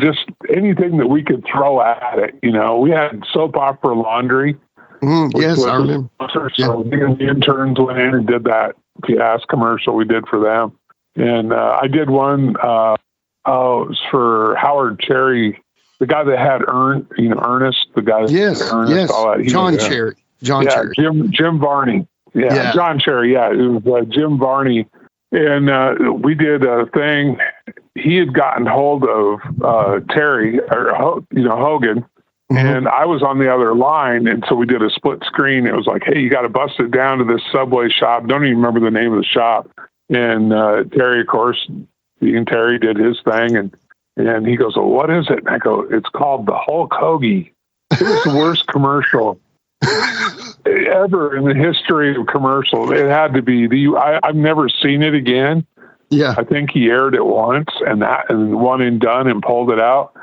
just anything that we could throw at it. We had soap opera laundry. Yes, I remember. So the interns went in and did that gas commercial we did for them. And I did one, it was for Howard Cherry, the guy that had Ernest, the guy that had Ernest, all that. John Cherry. Cherry. Jim Varney. Yeah, John Cherry. Yeah, it was Jim Varney. And we did a thing. He had gotten hold of Terry, or Hogan, and I was on the other line, and so we did a split screen. It was like, hey, you got to bust it down to this Subway shop. Don't even remember the name of the shop. And Terry, of course, Terry did his thing, and he goes, well, what is it? And I go, it's called the Hulk Hoagie. It was the worst commercial ever in the history of commercials. It had to be. I've never seen it again. Yeah, I think he aired it once, and one and done, and pulled it out.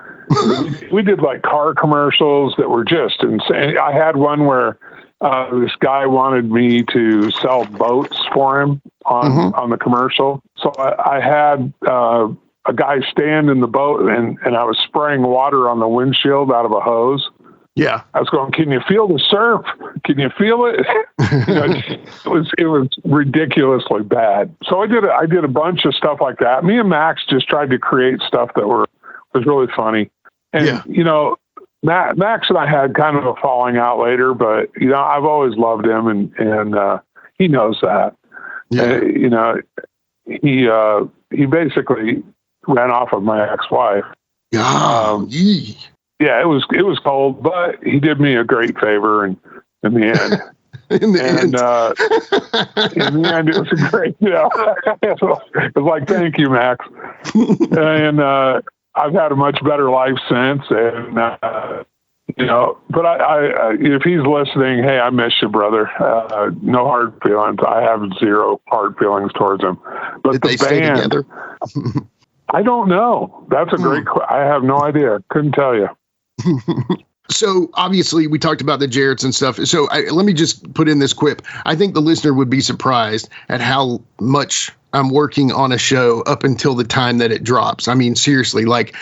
We did like car commercials that were just insane. I had one where this guy wanted me to sell boats for him on the commercial. So I had a guy stand in the boat and I was spraying water on the windshield out of a hose. Yeah. I was going, can you feel the surf? Can you feel it? It was ridiculously bad. So I did a bunch of stuff like that. Me and Max just tried to create stuff that was really funny. And, Max and I had kind of a falling out later, but, I've always loved him and he knows that. Yeah. He basically ran off of my ex-wife. Yeah, it was cold, but he did me a great favor, and in the end, in the end, it was a great. It was like, thank you, Max. And I've had a much better life since, and But I if he's listening, hey, I miss you, brother. No hard feelings. I have zero hard feelings towards him. But did the they band, stay together? I don't know. That's a great. I have no idea. Couldn't tell you. So obviously we talked about the Jarretts and stuff. So let me just put in this quip. I think the listener would be surprised at how much I'm working on a show up until the time that it drops. I mean, seriously, like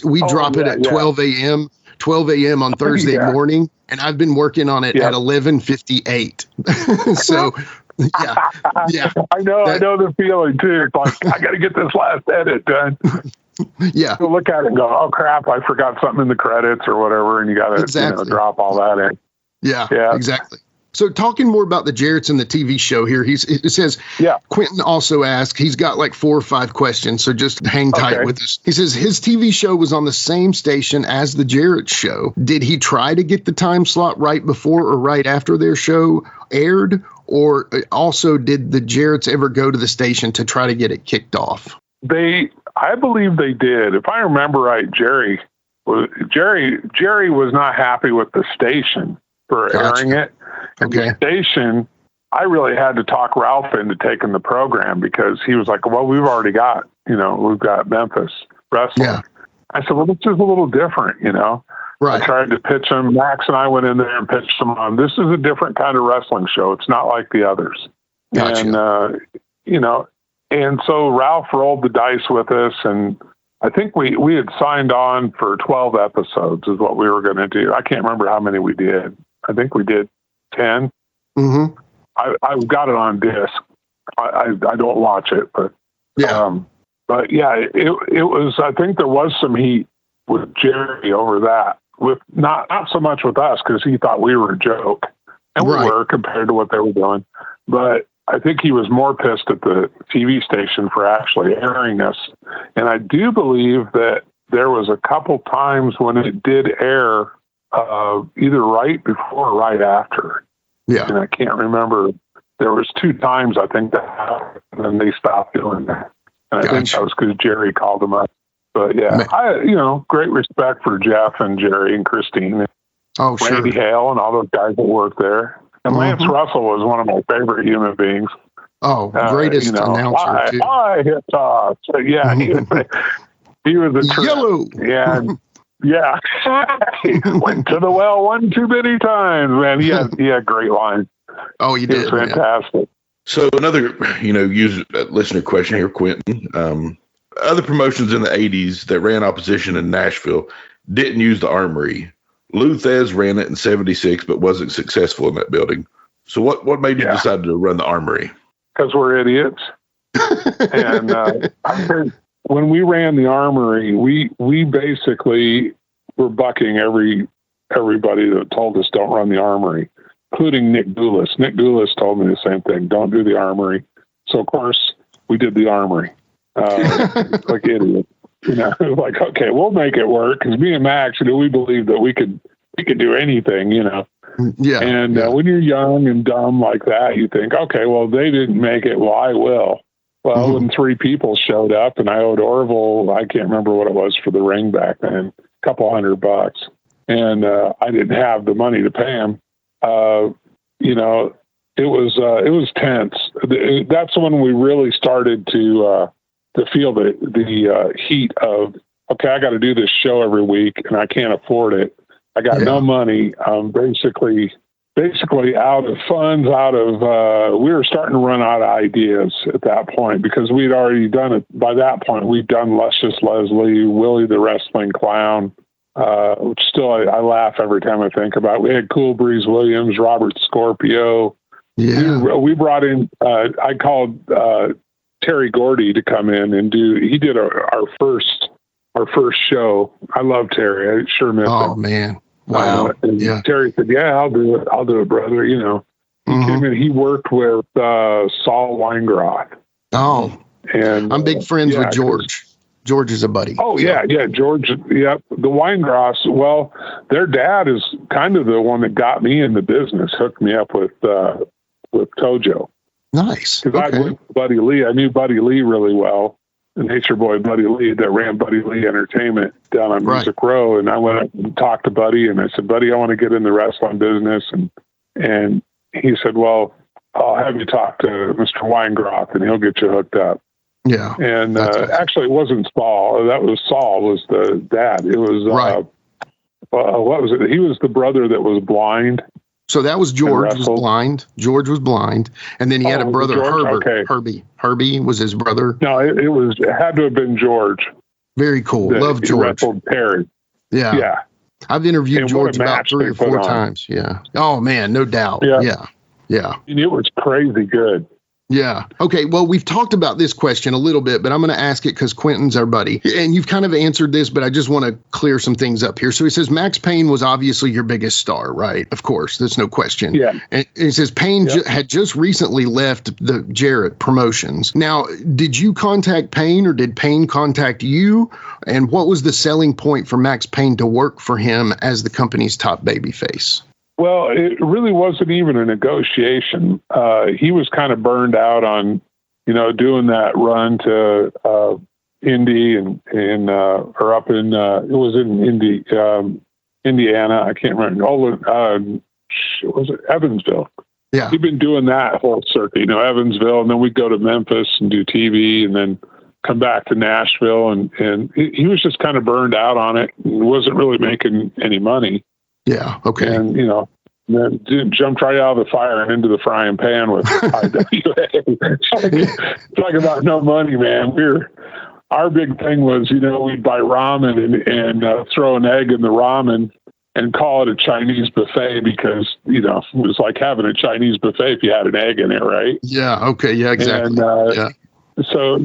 we drop it at 12 a.m. 12 a.m. on Thursday morning, and I've been working on it at 11:58. So yeah. I know the feeling too. It's like, I got to get this last edit done. Yeah. You'll look at it and go, oh crap, I forgot something in the credits or whatever. And you got to drop all that in. Yeah, exactly. So talking more about the Jarretts and the TV show here, it says, Quentin also asked, he's got like 4 or 5 questions, so just hang tight with us. He says his TV show was on the same station as the Jarrett show. Did he try to get the time slot right before or right after their show aired? Or also did the Jarretts ever go to the station to try to get it kicked off? I believe they did. If I remember right, Jerry was not happy with the station for airing it. Okay. The station, I really had to talk Ralph into taking the program because he was like, well, we've already got, we've got Memphis wrestling. Yeah. I said, well, this is a little different, Right. I tried to pitch him. Max and I went in there and pitched him on, this is a different kind of wrestling show. It's not like the others. Gotcha. And, and so Ralph rolled the dice with us, and I think we had signed on for 12 episodes is what we were going to do. I can't remember how many we did. I think we did 10. Mm-hmm. I've got it on disc. I don't watch it, but but yeah, it was. I think there was some heat with Jerry over that. With not so much with us because he thought we were a joke, and we were compared to what they were doing. But I think he was more pissed at the TV station for actually airing this. And I do believe that there was a couple times when it did air, either right before or right after. Yeah. And I can't remember. There was 2 times I think that happened, and then they stopped doing that. And I think that was because Jerry called them up. But yeah, great respect for Jeff and Jerry and Christine and Randy Hale and all those guys that work there. And Lance Russell was one of my favorite human beings. Oh, greatest announcer too. I hit toss. So, yeah, he was a trip. Yellow. Yeah, yeah. He went to the well one too many times, man. He had great lines. Oh, he did. It was fantastic. Man. So another, listener question here, Quentin. Other promotions in the 80s that ran opposition in Nashville didn't use the Armory. Lou Thez ran it in 76, but wasn't successful in that building. So what made you decide to run the Armory? Because we're idiots. And I heard when we ran the Armory, we basically were bucking everybody that told us don't run the Armory, including Nick Goulas. Nick Goulas told me the same thing, don't do the Armory. So, of course, we did the Armory. Like idiots. Like, okay, we'll make it work because me and Max, we believe that we could do anything, Yeah. And when you're young and dumb like that, you think, okay, well, they didn't make it. Well, I will. Well, when 3 people showed up and I owed Orville, I can't remember what it was for the ring back then, a couple $100, and I didn't have the money to pay him. It was tense. That's when we really started to feel the heat of, okay, I got to do this show every week and I can't afford it. I got no money. Basically out of funds, we were starting to run out of ideas at that point because we'd already done it. By that point, we'd done Luscious Leslie, Willie the Wrestling Clown, which still I laugh every time I think about it. We had Cool Breeze Williams, Robert Scorpio. Yeah. We brought in, I called Terry Gordy to come in and he did our first show. I love Terry. I sure miss him. Oh, man. Wow. And Terry said, yeah, I'll do it, brother. You know, he came in, he worked with Saul Weingroth. Oh, and I'm big friends with George. George is a buddy. Oh, so. Yeah. George, the Weingroths, well, their dad is kind of the one that got me in the business, hooked me up with Tojo. Nice. Because I went with Buddy Lee. I knew Buddy Lee really well, the Nature Boy Buddy Lee that ran Buddy Lee Entertainment down on Music Row. And I went up and talked to Buddy, and I said, Buddy, I want to get in the wrestling business. And he said, well, I'll have you talk to Mr. Weingroth, and he'll get you hooked up. Yeah. And actually, it wasn't Saul. That was Saul was the dad. It was, what was it? He was the brother that was blind. So that was George was blind. George was blind. And then he had a brother, Herbert. Okay. Herbie was his brother. No, it had to have been George. Very cool. Love George. Perry. Yeah. Yeah. I've interviewed George about 3 or 4 times. Yeah. Oh, man. No doubt. Yeah. And it was crazy good. Yeah. Okay. Well, we've talked about this question a little bit, but I'm going to ask it because Quentin's our buddy. And you've kind of answered this, but I just want to clear some things up here. So he says, Maxx Payne was obviously your biggest star, right? Of course. There's no question. Yeah. And he says Payne had just recently left the Jarrett Promotions. Now, did you contact Payne or did Payne contact you? And what was the selling point for Maxx Payne to work for him as the company's top babyface? Well, it really wasn't even a negotiation. He was kind of burned out on, doing that run to Indy and or up in it was in Indy, Indiana. I can't remember. Was it Evansville? Yeah, he'd been doing that whole circuit. Evansville, and then we'd go to Memphis and do TV, and then come back to Nashville, and he was just kind of burned out on it. He wasn't really making any money. Yeah. Okay. And, then jumped right out of the fire and into the frying pan with IWA. Talk about no money, man. Our big thing was, we'd buy ramen and throw an egg in the ramen and call it a Chinese buffet because, it was like having a Chinese buffet if you had an egg in it, right? Yeah. Okay. Yeah, exactly. So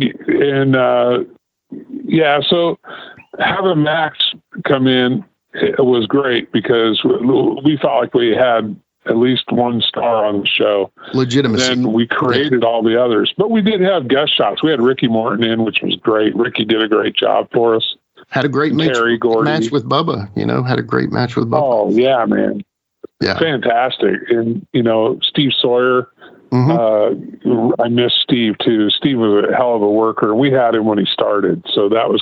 having Max come in, it was great because we felt like we had at least one star on the show. Legitimacy. Then we created all the others. But we did have guest shots. We had Ricky Morton in, which was great. Ricky did a great job for us. Had a great match with Bubba, had a great match with Bubba. Oh, yeah, man. Yeah. Fantastic. And, Steve Sawyer, I miss Steve too. Steve was a hell of a worker. We had him when he started. So that was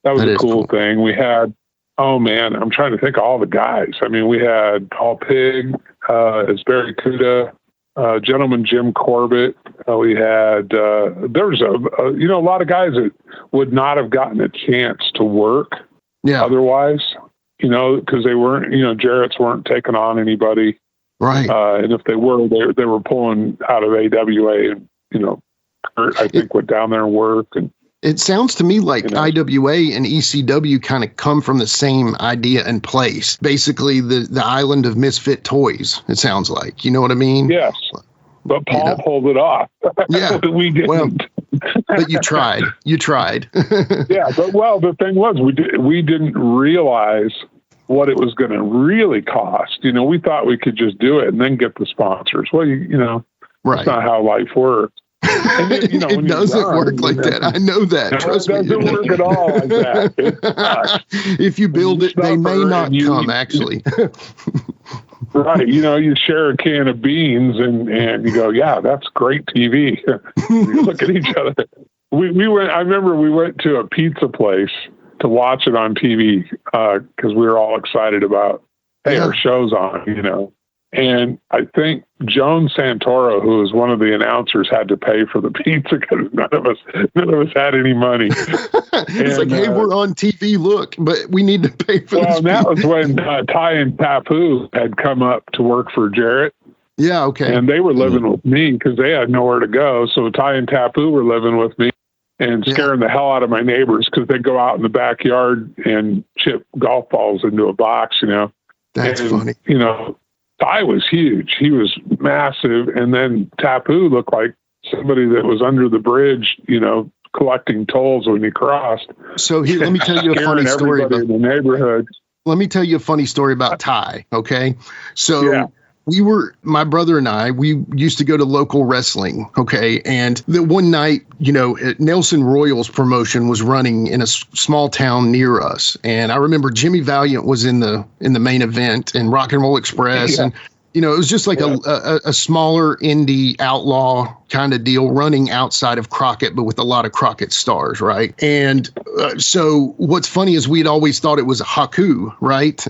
a cool thing. We had, oh man, I'm trying to think of all the guys. I mean, we had Paul Pigg, as Barry Kuda, gentleman Jim Corbett. We had, there was a lot of guys that would not have gotten a chance to work otherwise, because they weren't, Jarrett's weren't taking on anybody. Right. And if they were, they were pulling out of AWA and, Kurt, I think, went down there and worked. And it sounds to me like IWA and ECW kind of come from the same idea and place. Basically, the island of misfit toys, it sounds like. You know what I mean? Yes. But Paul pulled it off. Yeah. We didn't. Well, but you tried. You tried. Yeah. But, the thing was, we didn't realize what it was going to really cost. We thought we could just do it and then get the sponsors. Well, that's not how life works. And then, it doesn't work like that. I know that. No, Trust me. It doesn't work at all like that. If you build it, they may not come, actually. Right. You share a can of beans and you go, yeah, that's great TV. You look at each other. I remember we went to a pizza place to watch it on TV because we were all excited about, our show's on, And I think Joan Santoro, who was one of the announcers, had to pay for the pizza because none of us had any money. It's like, hey, we're on TV, look, but we need to pay for this. Well, and that was when Ty and Papu had come up to work for Jarrett. Yeah, okay. And they were living with me because they had nowhere to go. So Ty and Tapu were living with me. and scaring the hell out of my neighbors because they'd go out in the backyard and chip golf balls into a box, you know. That's funny. You know, Ty was huge. He was massive. And then Tapu looked like somebody that was under the bridge, you know, collecting tolls when he crossed. So here, let me tell you a funny story about the neighborhood. Let me tell you a funny story about Ty. Okay. So my brother and I, we used to go to local wrestling. Okay. And the one night, you know, Nelson Royals promotion was running in a small town near us. And I remember Jimmy Valiant was in the main event, and Rock and Roll Express. And, you know, it was just like a smaller indie outlaw kind of deal running outside of Crockett, but with a lot of Crockett stars, right? And so what's funny is we'd always thought it was Haku, right?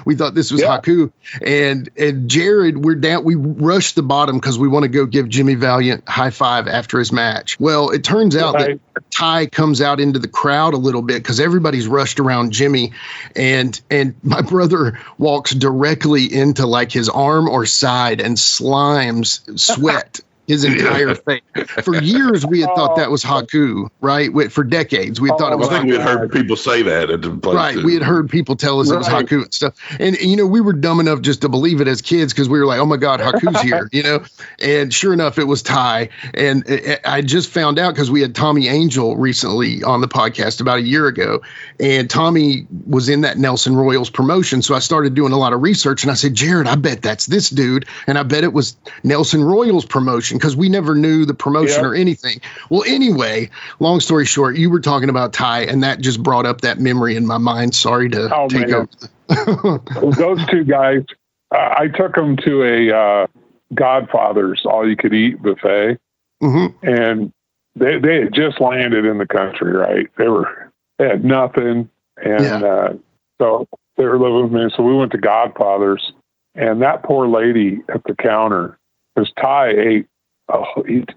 We thought this was Haku. And Jared, we rushed the bottom because we want to go give Jimmy Valiant high five after his match. Well, it turns out that Ty comes out into the crowd a little bit because everybody's rushed around Jimmy, and my brother walks directly into like his arm or side and slimes sweat his entire face. For years, we had thought that was Haku, right? For decades, we had thought it was. I think we had heard people say that at the place. Right, we had heard people tell us it was Haku and stuff, and you know, we were dumb enough just to believe it as kids because we were like, "Oh my God, Haku's here," you know. And sure enough, it was Ty. And I just found out because we had Tommy Angel recently on the podcast about a year ago, and Tommy was in that Nelson Royals promotion. So I started doing a lot of research, and I said, "Jared, I bet that's this dude," and I bet it was Nelson Royals promotion, because we never knew the promotion or anything. Well, anyway, long story short, you were talking about Ty, and that just brought up that memory in my mind. Sorry to take over. Those two guys, I took them to a Godfather's all-you-could-eat buffet, and they had just landed in the country, right? They had nothing, and so they were living with me. So we went to Godfather's, and that poor lady at the counter, because Ty ate.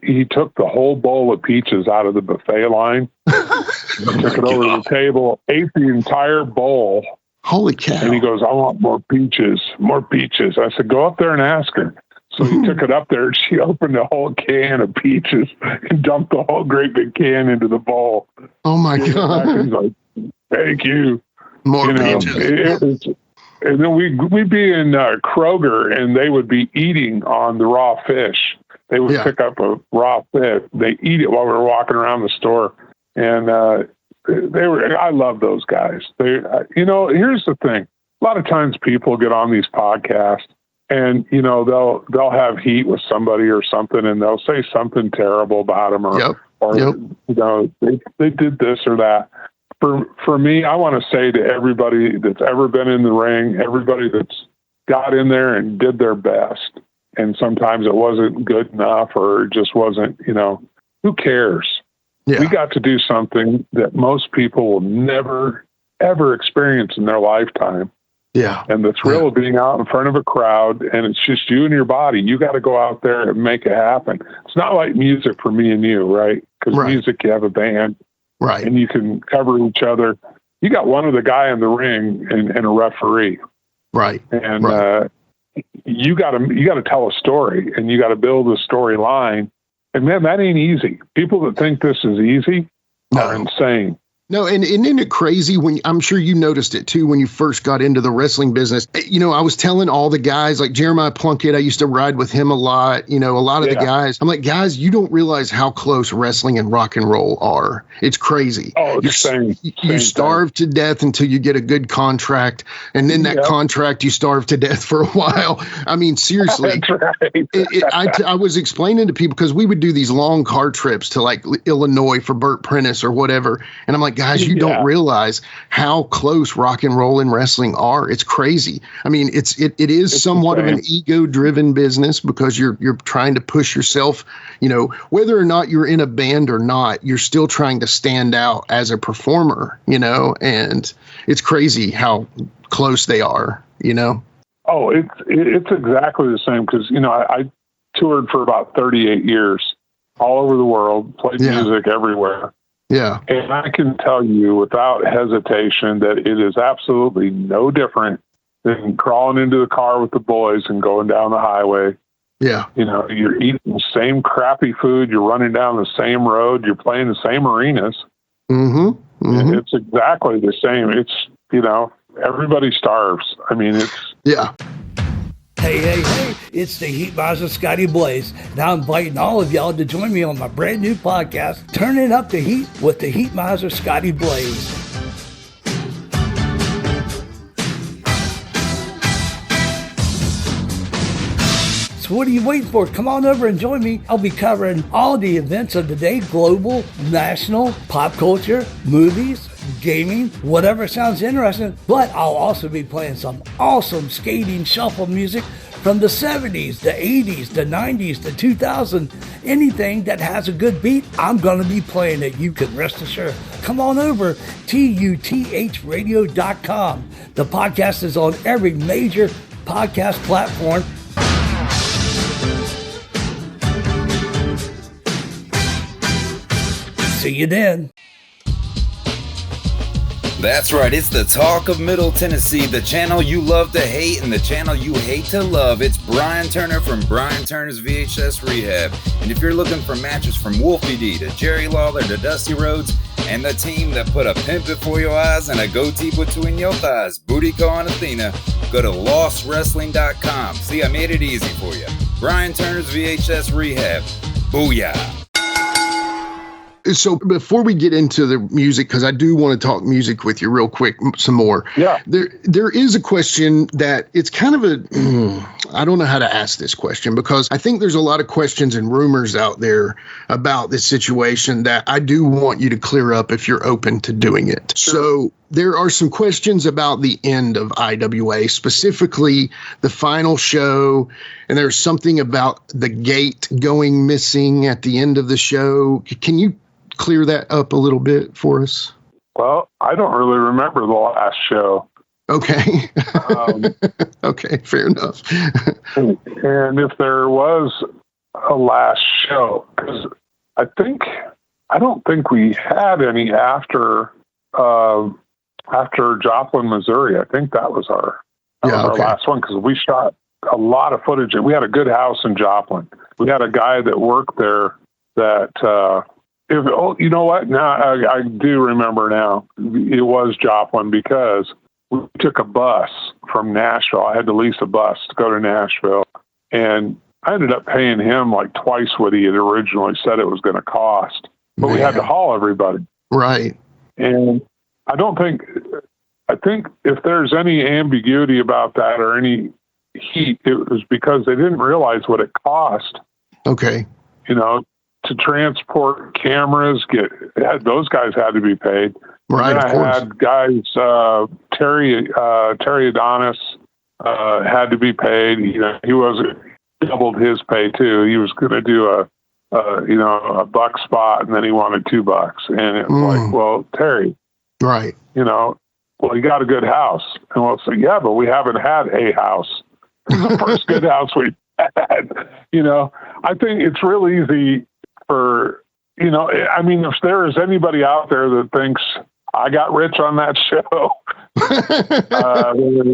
He took the whole bowl of peaches out of the buffet line, took it over to the table, ate the entire bowl. Holy cow. And he goes, "I want more peaches, more peaches." I said, "Go up there and ask her." So he took it up there, and she opened a whole can of peaches and dumped the whole great big can into the bowl. Oh my God. He's like, "Thank you." More peaches. And then we'd be in Kroger, and they would be eating on the raw fish. They would pick up a raw fish. They eat it while we were walking around the store. And I love those guys. You know, here's the thing. A lot of times people get on these podcasts and, you know, they'll have heat with somebody or something, and they'll say something terrible about them or you know, they did this or that. For me, I want to say to everybody that's ever been in the ring, everybody that's got in there and did their best, and sometimes it wasn't good enough or it just wasn't, you know, who cares? Yeah. We got to do something that most people will never, ever experience in their lifetime. Yeah. And the thrill of being out in front of a crowd, and it's just you and your body. You got to go out there and make it happen. It's not like music for me and you, right? Because music, you have a band. Right. And you can cover each other. You got one of the guy in the ring and a referee. Right. And you got to tell a story, and you got to build a storyline. And man, that ain't easy. People that think this is easy are insane. No, and isn't it crazy when I'm sure you noticed it too when you first got into the wrestling business? You know, I was telling all the guys like Jeremiah Plunkett, I used to ride with him a lot. You know, a lot of the guys. I'm like, guys, you don't realize how close wrestling and rock and roll are. It's crazy. Oh, same you starve to death until you get a good contract, and then that contract you starve to death for a while. I mean, seriously. That's right. I was explaining to people because we would do these long car trips to like Illinois for Burt Prentice or whatever, and I'm like, guys, you don't realize how close rock and roll and wrestling are. It's crazy. I mean, it is somewhat of an ego-driven business because you're trying to push yourself, you know, whether or not you're in a band or not, you're still trying to stand out as a performer, you know, and it's crazy how close they are, you know? Oh, it's exactly the same because, you know, I toured for about 38 years all over the world, played music everywhere. Yeah. And I can tell you without hesitation that it is absolutely no different than crawling into the car with the boys and going down the highway Yeah. You know, you're eating the same crappy food. You're running down the same road. You're playing the same arenas. Mm-hmm. Mm-hmm. It's exactly the same. It's, you know, everybody starves. I mean, it's... Yeah. Hey, it's the Heat Miser Scotty Blaze. Now I'm inviting all of y'all to join me on my brand new podcast, Turning Up the Heat with the Heat Miser Scotty Blaze. So what are you waiting for? Come on over and join me. I'll be covering all the events of the day, global, national, pop culture, movies, gaming, whatever sounds interesting. But I'll also be playing some awesome skating shuffle music from the 70s, the 80s, the 90s, the 2000s. Anything that has a good beat, I'm going to be playing it. You can rest assured. Come on over, tuthradio.com. The podcast is on every major podcast platform. See you then. That's right, it's the talk of Middle Tennessee, the channel you love to hate and the channel you hate to love. It's Brian Turner from Brian Turner's VHS Rehab. And if you're looking for matches from Wolfie D to Jerry Lawler to Dusty Rhodes and the team that put a pimp before your eyes and a goatee between your thighs, Booty Call and Athena, go to lostwrestling.com. See, I made it easy for you. Brian Turner's VHS Rehab. Booyah. So before we get into the music, because I do want to talk music with you real quick, some more. Yeah. There is a question that it's kind of a, I don't know how to ask this question, because I think there's a lot of questions and rumors out there about this situation that I do want you to clear up if you're open to doing it. Sure. So there are some questions about the end of IWA, specifically the final show, and there's something about the gate going missing at the end of the show. Can you clear that up a little bit for us? Well, I don't really remember the last show. Okay. Okay, fair enough. And if there was a last show, because I don't think we had any after Joplin, Missouri. I think that was our last one, because we shot a lot of footage. We had a good house in Joplin. We had a guy that worked there that, you know what? Now I do remember now. It was Joplin, because we took a bus from Nashville. I had to lease a bus to go to Nashville, and I ended up paying him like twice what he had originally said it was going to cost. But we had to haul everybody. Right. And I think if there's any ambiguity about that or any heat, it was because they didn't realize what it cost. Okay. You know, to transport cameras, those guys had to be paid. Right. And I had guys, Terry Adonis had to be paid. You know, he doubled his pay too. He was going to do a $1 spot, and then he wanted $2, and it was like, well, Terry, right? You know, well, he got a good house, and we'll say, yeah, but we haven't had a house. The first good house we had. You know, I think it's real easy for, you know, I mean, if there is anybody out there that thinks I got rich on that show,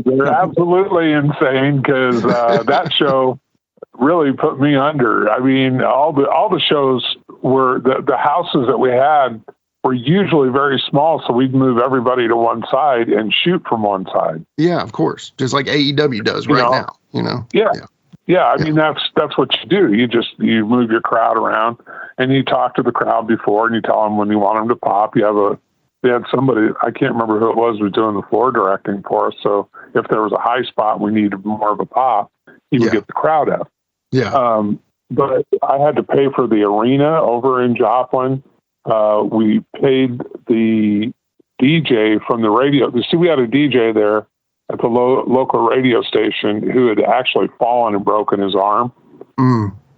they're absolutely insane, because that show really put me under. I mean, all the shows were the houses that we had were usually very small, so we'd move everybody to one side and shoot from one side. Yeah, of course, just like AEW does now. You know. Yeah. I mean, that's what you do. You move your crowd around, and you talk to the crowd before, and you tell them when you want them to pop. They had somebody, I can't remember who it was doing the floor directing for us. So if there was a high spot, we needed more of a pop, he would get the crowd up. Yeah. But I had to pay for the arena over in Joplin. We paid the DJ from the radio. See, we had a DJ there at the local radio station who had actually fallen and broken his arm.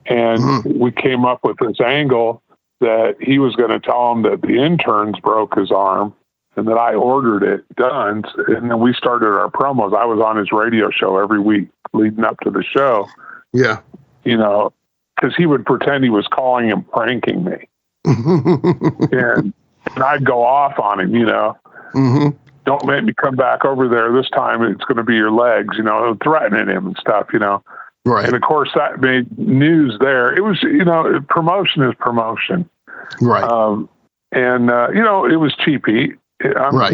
And we came up with this angle that he was going to tell him that the interns broke his arm and that I ordered it done. And then we started our promos. I was on his radio show every week leading up to the show. Yeah. You know, because he would pretend he was calling and pranking me. and I'd go off on him, you know. Don't make me come back over there this time. It's going to be your legs, you know, threatening him and stuff, you know. Right. And of course that made news there. It was, promotion is promotion. Right. It was cheap heat. Right.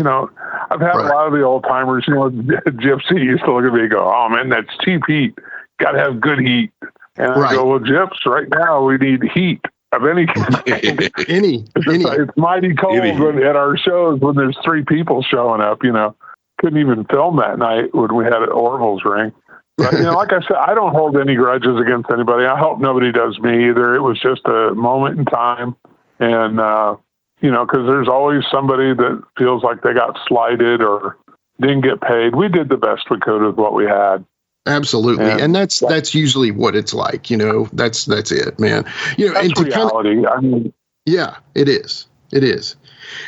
I've had a lot of the old timers, Gypsy used to look at me and go, "Oh man, that's cheap heat. Got to have good heat." And I go, "Well, Gyps, right now we need heat of any kind." It's mighty cold at our shows when there's 3 people showing up, Couldn't even film that night when we had at Orville's ring. But, like I said, I don't hold any grudges against anybody. I hope nobody does me either. It was just a moment in time. And, because there's always somebody that feels like they got slighted or didn't get paid. We did the best we could with what we had. Absolutely. And that's usually what it's like, that's it, man. That's and to reality. Yeah, it is. It is.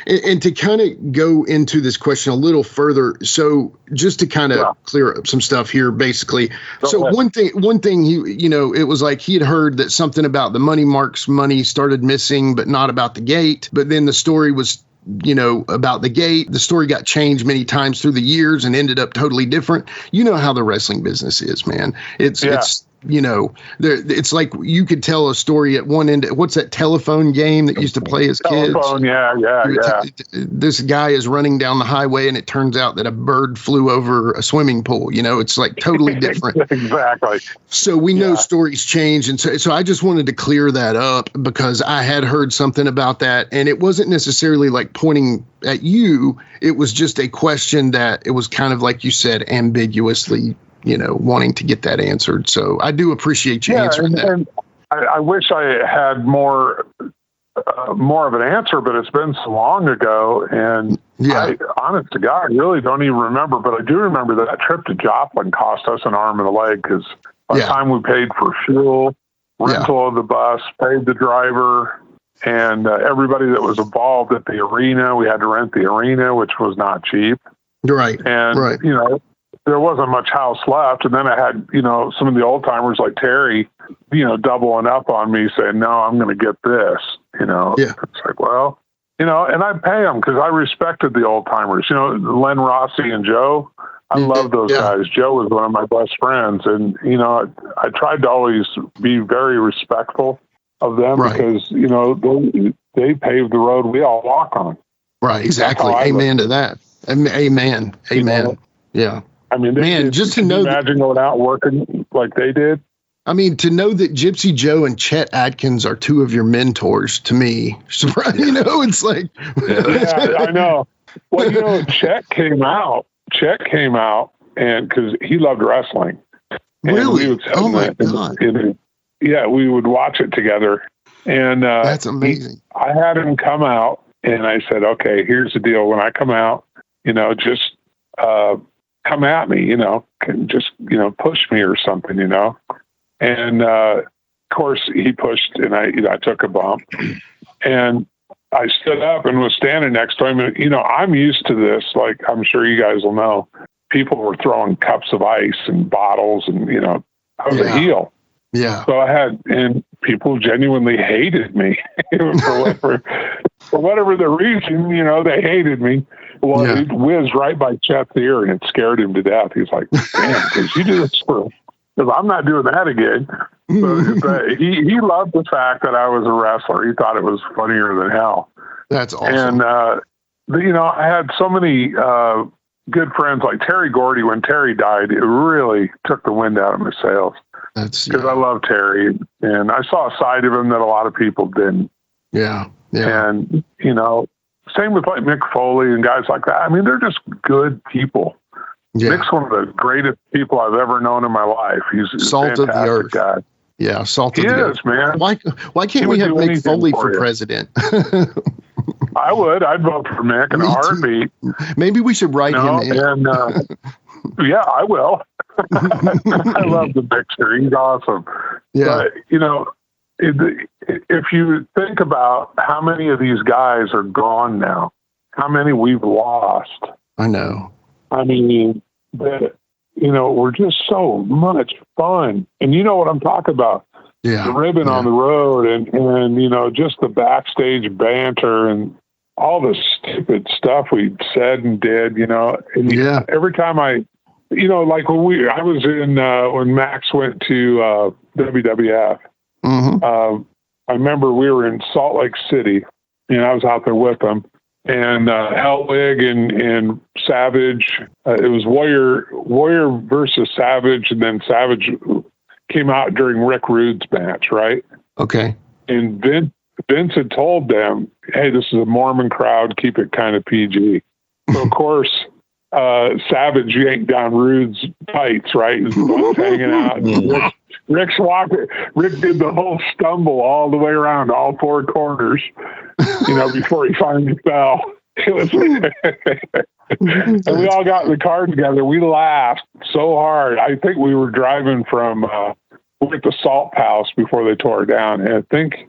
And to kind of go into this question a little further, so just to kind of clear up some stuff here, basically. One thing he, it was like he had heard that something about the Money Marks money started missing, but not about the gate. But then the story was, about the gate. The story got changed many times through the years and ended up totally different. You know how the wrestling business is, man. It's it's like you could tell a story at one end. What's that telephone game that used to play as kids? Yeah. This guy is running down the highway and it turns out that a bird flew over a swimming pool. It's like totally different. Exactly. So we know stories change. And so I just wanted to clear that up because I had heard something about that. And it wasn't necessarily like pointing at you. It was just a question that it was kind of like you said, ambiguously wanting to get that answered. So I do appreciate you answering that. And I wish I had more of an answer, but it's been so long ago. And I, honest to God, I really don't even remember, but I do remember that trip to Joplin cost us an arm and a leg because by the time we paid for fuel, rental of the bus, paid the driver, and everybody that was involved at the arena, we had to rent the arena, which was not cheap. Right. And, there wasn't much house left. And then I had, some of the old timers like Terry, doubling up on me saying, "No, I'm going to get this," It's like, well, and I pay them because I respected the old timers, Len Rossi and Joe. I love those guys. Joe was one of my best friends. And, I tried to always be very respectful of them because, they paved the road we all walk on. Right. Exactly. Amen to that. Amen. Yeah. I mean, just to know, imagine going out working like they did. I mean, to know that Gypsy Joe and Chet Atkins are 2 of your mentors to me, it's like, I know. Well, Chet came out and cause he loved wrestling. Really? Oh my God. We would watch it together. And, that's amazing. I had him come out and I said, "Okay, here's the deal. When I come out, just, come at me, just, push me or something, And, of course he pushed and I took a bump and I stood up and was standing next to him. And, I'm used to this. Like, I'm sure you guys will know, people were throwing cups of ice and bottles and, I was a heel. Yeah. So and people genuinely hated me for whatever the reason, they hated me. Well, it whizzed right by Chet's ear and it scared him to death. He's like, "Damn, because you do this because I'm not doing that again." But he loved the fact that I was a wrestler. He thought it was funnier than hell. That's awesome. And, I had so many good friends like Terry Gordy. When Terry died, it really took the wind out of my sails. That's because I love Terry and I saw a side of him that a lot of people didn't. Yeah. And, same with like Mick Foley and guys like that. I mean, they're just good people. Yeah. Mick's one of the greatest people I've ever known in my life. He's salt of the earth guy. Yeah, salt of the earth. Man. Why can't we have Mick Foley for president? I'd vote for Mick in a heartbeat. Maybe we should write him in. And, yeah, I will. I love the Mickster. He's awesome. Yeah. But, if you think about how many of these guys are gone now, how many we've lost. I know. I mean, we're just so much fun. And you know what I'm talking about. Yeah. The ribbon on the road and just the backstage banter and all the stupid stuff we said and did, And every time like I was in, when Maxx went to WWF, I remember we were in Salt Lake City, and I was out there with them, and Hellwig and Savage, it was Warrior versus Savage, and then Savage came out during Rick Rude's match, right? Okay. And Vince had told them, hey, this is a Mormon crowd, keep it kind of PG. So, of course, Savage yanked down Rude's tights, right? His butt's hanging out. Rick's walking. Rick did the whole stumble all the way around all four corners, before he finally fell. It was, and we all got in the car together. We laughed so hard. I think we were driving from the Salt House before they tore it down. And I think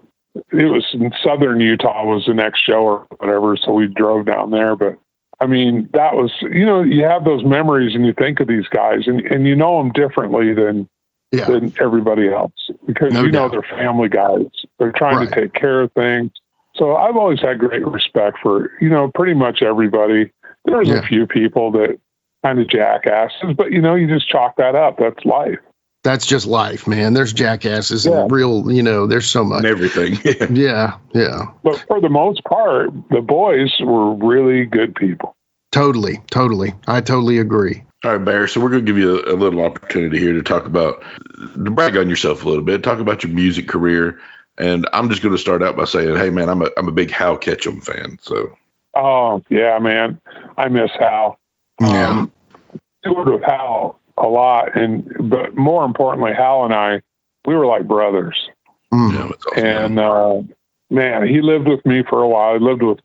it was in southern Utah was the next show or whatever. So we drove down there. But I mean, that was, you have those memories and you think of these guys and you know them differently than everybody else because they're family guys. They're trying to take care of things. So I've always had great respect for, pretty much everybody. There's a few people that kind of jackasses, but you just chalk that up. That's life. That's just life, man. There's jackasses and real, there's so much. And everything. Yeah. But for the most part, the boys were really good people. Totally. I totally agree. All right, Bear. So we're going to give you a little opportunity here to to brag on yourself a little bit, talk about your music career. And I'm just going to start out by saying, hey, man, I'm a big Hal Ketchum fan. So. Oh, yeah, man. I miss Hal. I toured with Hal a lot. But more importantly, Hal and I, we were like brothers. Yeah, that's awesome. And, man, he lived with me for a while. He lived with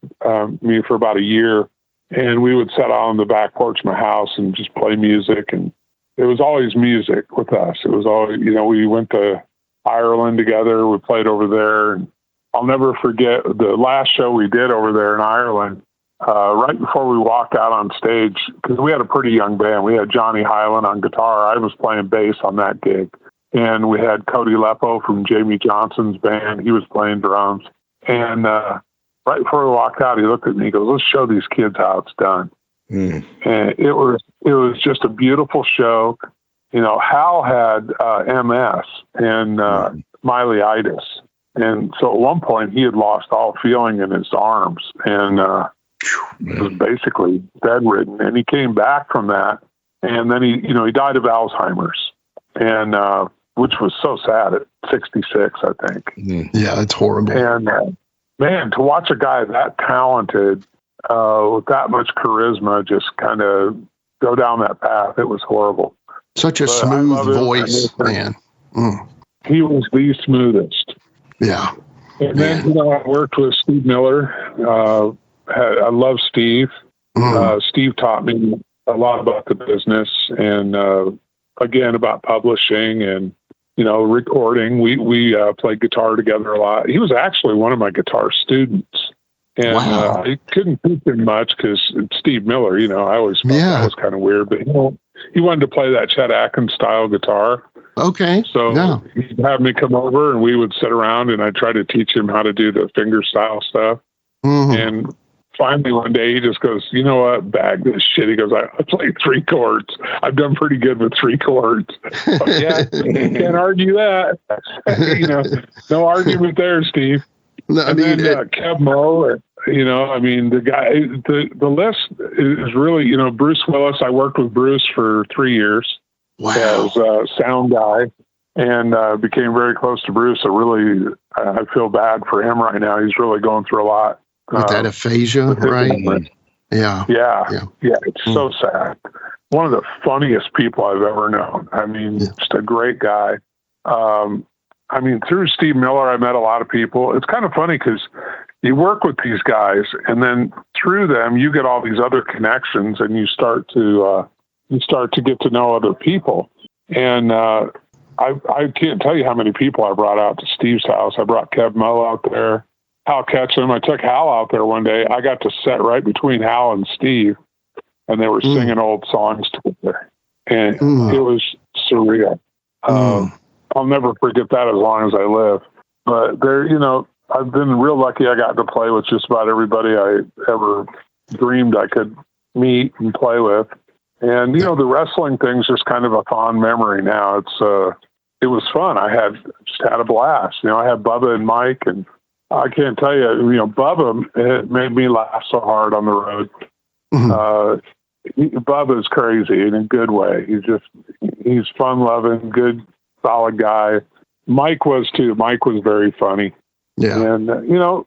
me for about a year. And we would sit out on the back porch of my house and just play music. And it was always music with us. It was always, we went to Ireland together. We played over there. And I'll never forget the last show we did over there in Ireland. Right before we walked out on stage, because we had a pretty young band. We had Johnny Hyland on guitar. I was playing bass on that gig. And we had Cody Leppo from Jamie Johnson's band. He was playing drums. And right before we walked out, he looked at me and goes, let's show these kids how it's done. And it was just a beautiful show. Hal had MS and myelitis. And so at one point he had lost all feeling in his arms and was basically bedridden. And he came back from that. And then he died of Alzheimer's and, which was so sad at 66, I think. Yeah, it's horrible. And, man, to watch a guy that talented with that much charisma just kind of go down that path, it was horrible. Such a smooth voice, man. He was the smoothest. Yeah. And then, I worked with Steve Miller. I love Steve. Steve taught me a lot about the business and, again, about publishing and, recording. We played guitar together a lot. He was actually one of my guitar students. And I couldn't teach him much because Steve Miller, I always thought that was kind of weird. But he wanted to play that Chet Atkins style guitar. Okay. So he'd have me come over and we would sit around and I'd try to teach him how to do the finger style stuff. And finally one day he just goes, you know what, bag this shit. He goes, I play 3 chords. I've done pretty good with 3 chords. But yeah, can't argue that. No argument there, Steve. No, and then Kev Moe, the guy, the list is really, Bruce Willis. I worked with Bruce for 3 years as a sound guy and became very close to Bruce. So really, I feel bad for him right now. He's really going through a lot. With that aphasia, right? Yeah. It's so sad. One of the funniest people I've ever known. I mean, just a great guy. Through Steve Miller, I met a lot of people. It's kind of funny because you work with these guys, and then through them, you get all these other connections, and you start to get to know other people. And I can't tell you how many people I brought out to Steve's house. I brought Kev Moe out there, Hal Ketchum. I took Hal out there one day. I got to sit right between Hal and Steve, and they were singing old songs together, and it was surreal. I'll never forget that as long as I live. But I've been real lucky. I got to play with just about everybody I ever dreamed I could meet and play with. And, you know, the wrestling thing's just kind of a fond memory now. It was fun. I just had a blast. You know, I had Bubba and Mike, and I can't tell you, you know, Bubba, it made me laugh so hard on the road. Bubba's crazy in a good way. He's fun-loving, good, solid guy. Mike was too. Mike was very funny. Yeah. And, you know,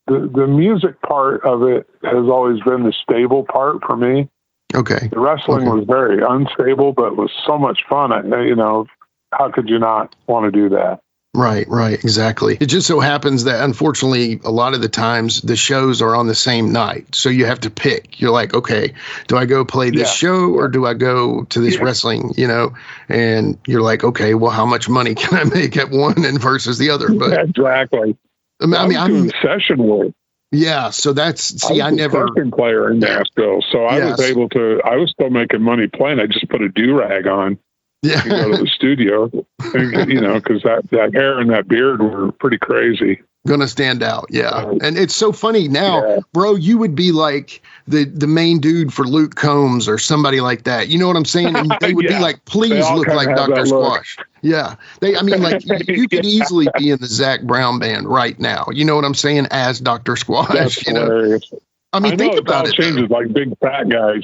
the music part of it has always been the stable part for me. Okay. The wrestling was very unstable, but it was so much fun. You know, how could you not want to do that? Right, exactly. It just so happens that, unfortunately, a lot of the times the shows are on the same night. So you have to pick. You're like, okay, do I go play this show or do I go to this wrestling, you know? And you're like, okay, well, how much money can I make at one and versus the other? But exactly. I'm doing session work. Yeah, so I never session player in Nashville, so I was able to. I was still making money playing. I just put a do-rag on. Yeah, to go to the studio, and, you know, because that hair and that beard were pretty crazy. Gonna stand out, yeah. And it's so funny now, bro. You would be like the main dude for Luke Combs or somebody like that. You know what I'm saying? And they would be like, please look like Dr. Squash. Yeah, I mean, like you could easily be in the Zach Brown band right now. You know what I'm saying? As Dr. Squash. That's hilarious. I mean, think about it. Changes though. Like big fat guys.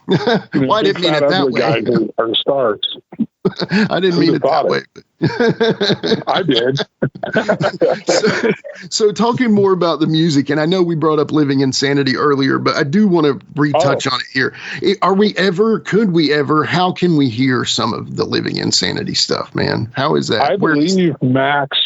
Well, I didn't mean it that way. Guys are stars. I didn't mean it that way. I did. So talking more about the music, and I know we brought up Living Insanity earlier, but I do want to retouch on it here. Could we ever, how can we hear some of the Living Insanity stuff, man? How is that? I believe Maxx,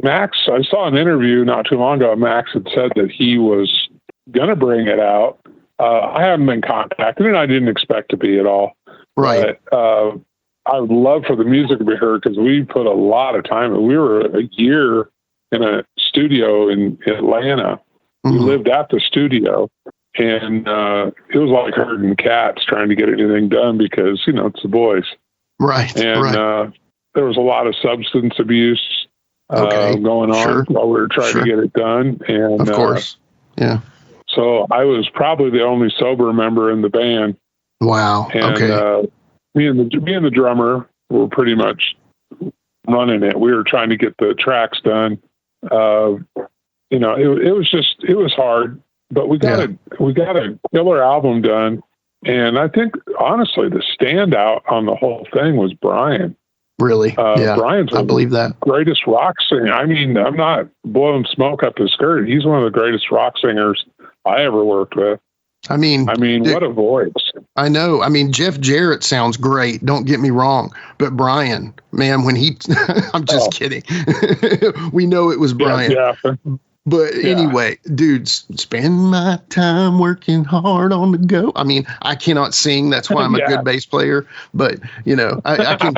I saw an interview not too long ago. Maxx had said that he was going to bring it out. I haven't been contacted, and I didn't expect to be at all. Right. But, I would love for the music to be heard because we put a lot of time. We were a year in a studio in Atlanta. We lived at the studio, and it was like herding cats trying to get anything done because, you know, it's the boys. Right. And there was a lot of substance abuse going on while we were trying to get it done. And of course. Yeah. So I was probably the only sober member in the band. Wow. And, me and the drummer were pretty much running it. We were trying to get the tracks done. You know, it was hard, but we got a killer album done. And I think honestly, the standout on the whole thing was Brian. Really? Brian's I believe that greatest rock singer. I mean, I'm not blowing smoke up his skirt. He's one of the greatest rock singers I ever worked with. I mean, what a voice. I know. I mean, Jeff Jarrett sounds great. Don't get me wrong. But Brian, man, when I'm just kidding. We know it was Brian. Yeah. But anyway, dudes, spend my time working hard on the go. I mean, I cannot sing. That's why I'm a good bass player. But, you know, I can.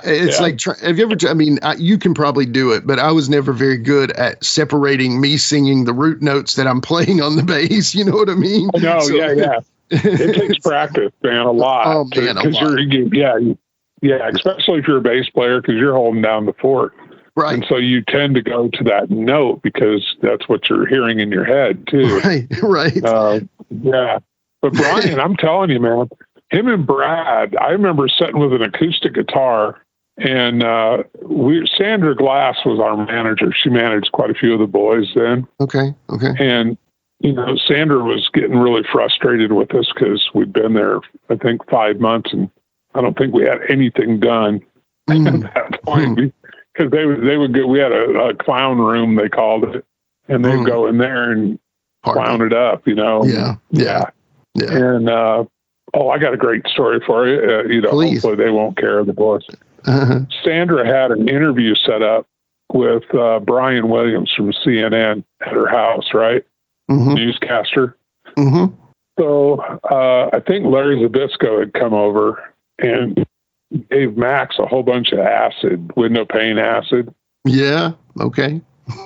It's like, have you ever? I mean, you can probably do it, but I was never very good at separating me singing the root notes that I'm playing on the bass. You know what I mean? No, yeah. It takes practice, man, a lot. Oh man, a lot. Yeah, especially if you're a bass player because you're holding down the fort. Right. And so you tend to go to that note because that's what you're hearing in your head too. Right. Yeah. But Brian, I'm telling you, man, him and Brad, I remember sitting with an acoustic guitar and Sandra Glass was our manager. She managed quite a few of the boys then. Okay. And, you know, Sandra was getting really frustrated with us because we'd been there, I think, 5 months and I don't think we had anything done at that point. Because they would go, we had a clown room, they called it, and they'd go in there and clown it up, you know? Yeah. And, I got a great story for you. You know, Please. Hopefully they won't care, the boys. Sandra had an interview set up with Brian Williams from CNN at her house, right? Newscaster. So I think Larry Zabisco had come over and gave Maxx a whole bunch of acid, window pane acid. Yeah. Okay.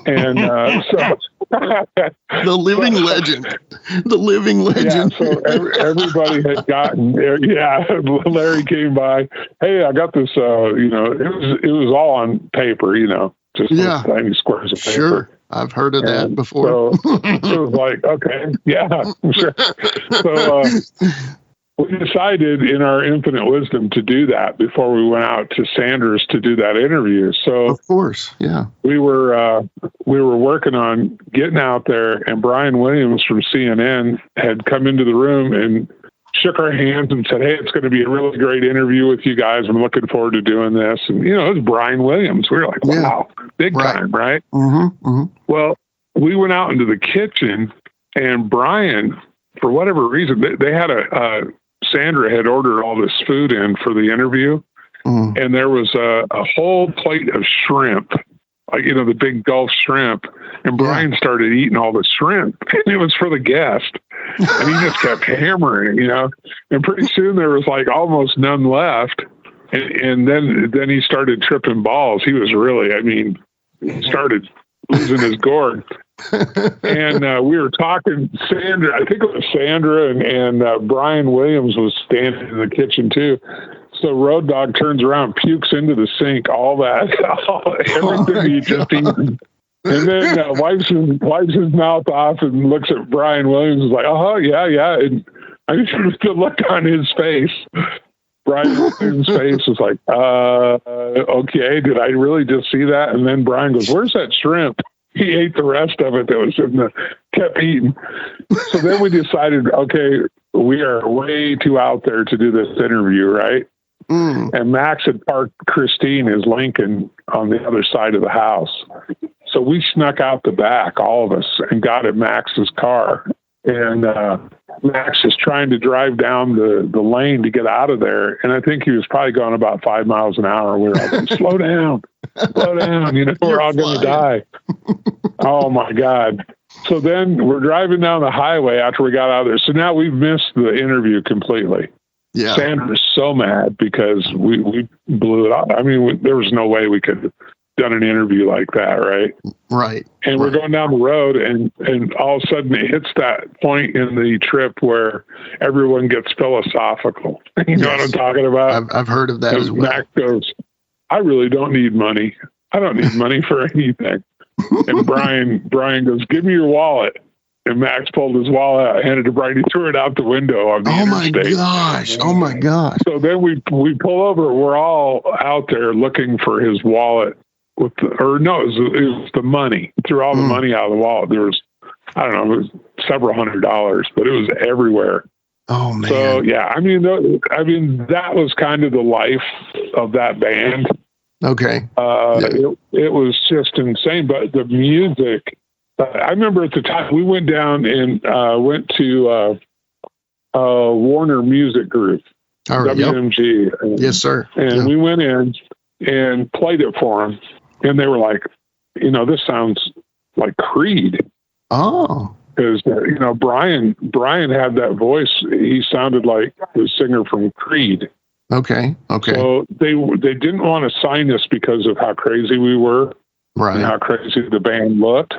And so the living legend. Yeah, so everybody had gotten there. Yeah, Larry came by. Hey, I got this. You know, it was all on paper. You know, just tiny squares of paper. Sure, I've heard of that before. So it was like, okay, yeah, sure. So we decided in our infinite wisdom to do that before we went out to Sanders to do that interview. So of course, yeah, we were working on getting out there, and Brian Williams from CNN had come into the room and shook our hands and said, "Hey, it's going to be a really great interview with you guys. I'm looking forward to doing this." And it was Brian Williams. We were like, "Wow, big time, right?" Mm-hmm, mm-hmm. Well, we went out into the kitchen, and Brian, for whatever reason, they had Sandra had ordered all this food in for the interview, and there was a whole plate of shrimp, like, the big Gulf shrimp, and Brian started eating all the shrimp, and it was for the guest, and he just kept hammering, and pretty soon there was like almost none left, and then he started tripping balls. He was really, he started losing his gourd. And we were talking, Sandra, I think it was Sandra, and Brian Williams was standing in the kitchen too. So Road Dogg turns around, pukes into the sink, everything he just eaten. And then wipes his mouth off and looks at Brian Williams and is like, "Oh, yeah. And I just the look on his face. Brian Williams' face was like, okay, did I really just see that?" And then Brian goes, "Where's that shrimp?" He ate the rest of it that was kept eating. So then we decided, okay, we are way too out there to do this interview, right? And Max had parked Christine, his Lincoln, on the other side of the house. So we snuck out the back, all of us, and got in Max's car. And Max is trying to drive down the lane to get out of there. And I think he was probably going about 5 miles an hour. We were like, slow down, we're all going to die. Oh, my God. So then we're driving down the highway after we got out of there. So now we've missed the interview completely. Yeah. Sandra's so mad because we blew it off. There was no way we could have done an interview like that, right? Right. And we're going down the road, and all of a sudden it hits that point in the trip where everyone gets philosophical. You know what I'm talking about? I've heard of that as well. Max goes, "I really don't need money. I don't need money for anything." And Brian goes, "Give me your wallet." And Max pulled his wallet out, handed it to Brian. He threw it out the window on the interstate. Oh my gosh. So then we pull over. We're all out there looking for his wallet. It was the money. He threw all the money out of the wallet. There was, I don't know, it was several $100s, but it was everywhere. Oh man. So yeah, that was kind of the life of that band. Okay. It was just insane, but the music. I remember at the time we went down and went to Warner Music Group, WMG. Yep. Yes, sir. And we went in and played it for them, and they were like, "This sounds like Creed." Oh, because Brian had that voice. He sounded like the singer from Creed. Okay. So they didn't want to sign us because of how crazy we were, right? And how crazy the band looked.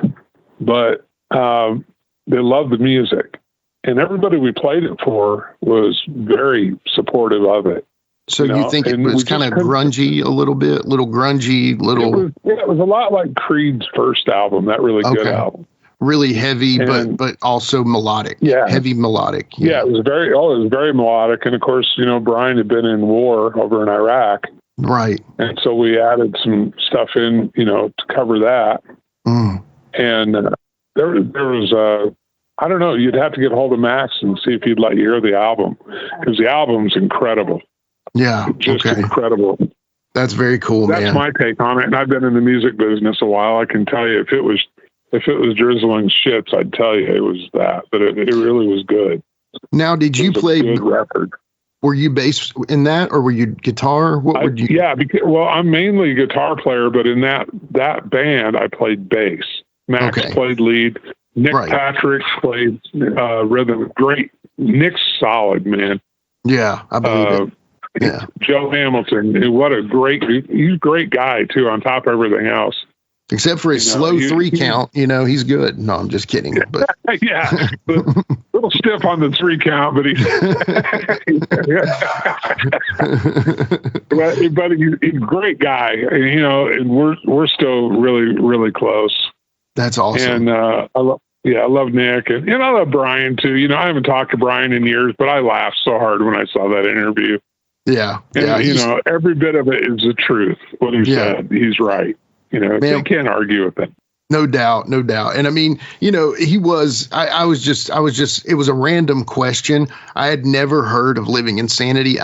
But they loved the music, and everybody we played it for was very supportive of it. So you think it was kind of grungy a little bit, little grungy, little... It was a lot like Creed's first album, that really good album. Really heavy, but also melodic. Yeah. Heavy melodic. Yeah, it was very melodic. And of course, Brian had been in war over in Iraq. Right. And so we added some stuff in, to cover that. And there was I don't know, you'd have to get hold of Max and see if he'd let you hear the album, because the album's incredible. Yeah. Just incredible. That's very cool, man. That's my take on it. And I've been in the music business a while. I can tell you if it was drizzling shits, I'd tell you it was that, but it really was good. Now, did you play a good record? Were you bass in that, or were you guitar? What would you? Yeah, I'm mainly a guitar player, but in that band, I played bass. Max played lead. Nick Patrick played rhythm. Great. Nick's solid, man. Yeah, I believe it. Yeah. Joe Hamilton. He's a great guy too, on top of everything else. Except for his slow 3 count, he's good. No, I'm just kidding. But yeah, a little stiff on the 3 count, but he's a great guy, and we're still really, really close. That's awesome. And Yeah, I love Nick, and I love Brian too. I haven't talked to Brian in years, but I laughed so hard when I saw that interview. Yeah, and, every bit of it is the truth. What he said, he's right. Man, you can't argue with it. No doubt. And I mean, he was, I was just, it was a random question. I had never heard of Living Insanity.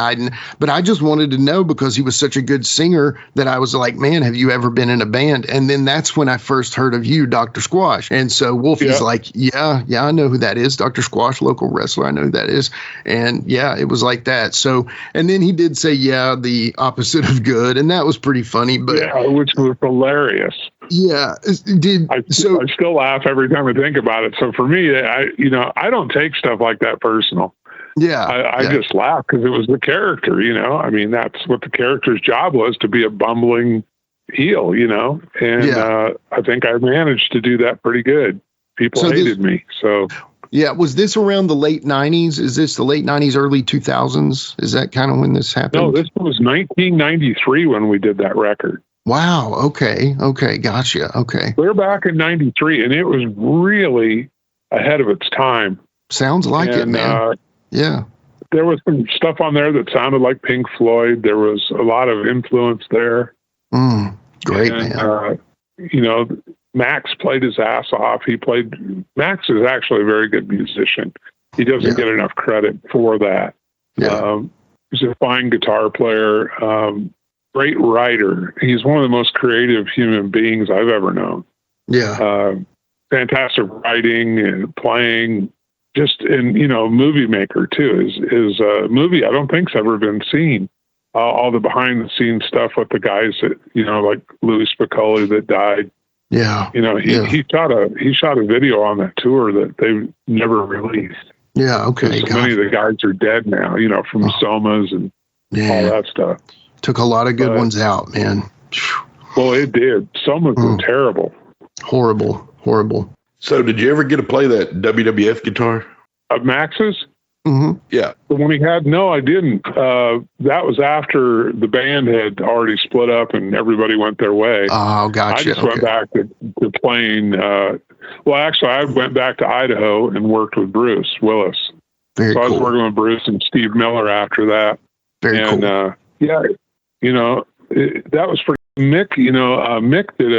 But I just wanted to know because he was such a good singer that I was like, man, have you ever been in a band? And then that's when I first heard of you, Dr. Squash. And so Wolfie's like, yeah, I know who that is. Dr. Squash, local wrestler. I know who that is. And yeah, it was like that. So, and then he did say, the opposite of good. And that was pretty funny, but which was hilarious. Yeah. I still laugh every time I think about it. So for me, I don't take stuff like that personal. Yeah. I just laugh because it was the character, I mean, that's what the character's job was, to be a bumbling heel, and I think I managed to do that pretty good. People hated me. So yeah. Was this around the late 90s? Is this the late 90s, early 2000s? Is that kind of when this happened? No, this was 1993 when we did that record. Wow. Okay. Gotcha. Okay. We're back in 93 and it was really ahead of its time. Sounds like it, man. Yeah. There was some stuff on there that sounded like Pink Floyd. There was a lot of influence there. Great, man. Maxx played his ass off. Maxx is actually a very good musician. He doesn't get enough credit for that. Yeah. He's a fine guitar player. Great writer. He's one of the most creative human beings I've ever known. Yeah. Fantastic writing and playing, movie maker too. His movie, I don't think's ever been seen. All the behind the scenes stuff with the guys that, like Louis Spicoli that died. Yeah. He shot a video on that tour that they never released. Yeah. Okay. So many of the guys are dead now, from somas and all that stuff. Took a lot of good ones out, man. Well, it did. Some of them terrible. Horrible. So did you ever get to play that WWF guitar? Of Max's? Mm-hmm. Yeah. The one he had? No, I didn't. That was after the band had already split up and everybody went their way. Oh, gotcha. I just went back to playing. Actually, I went back to Idaho and worked with Bruce Willis. Very cool. I was working with Bruce and Steve Miller after that. Very cool. That was for Mick. Mick did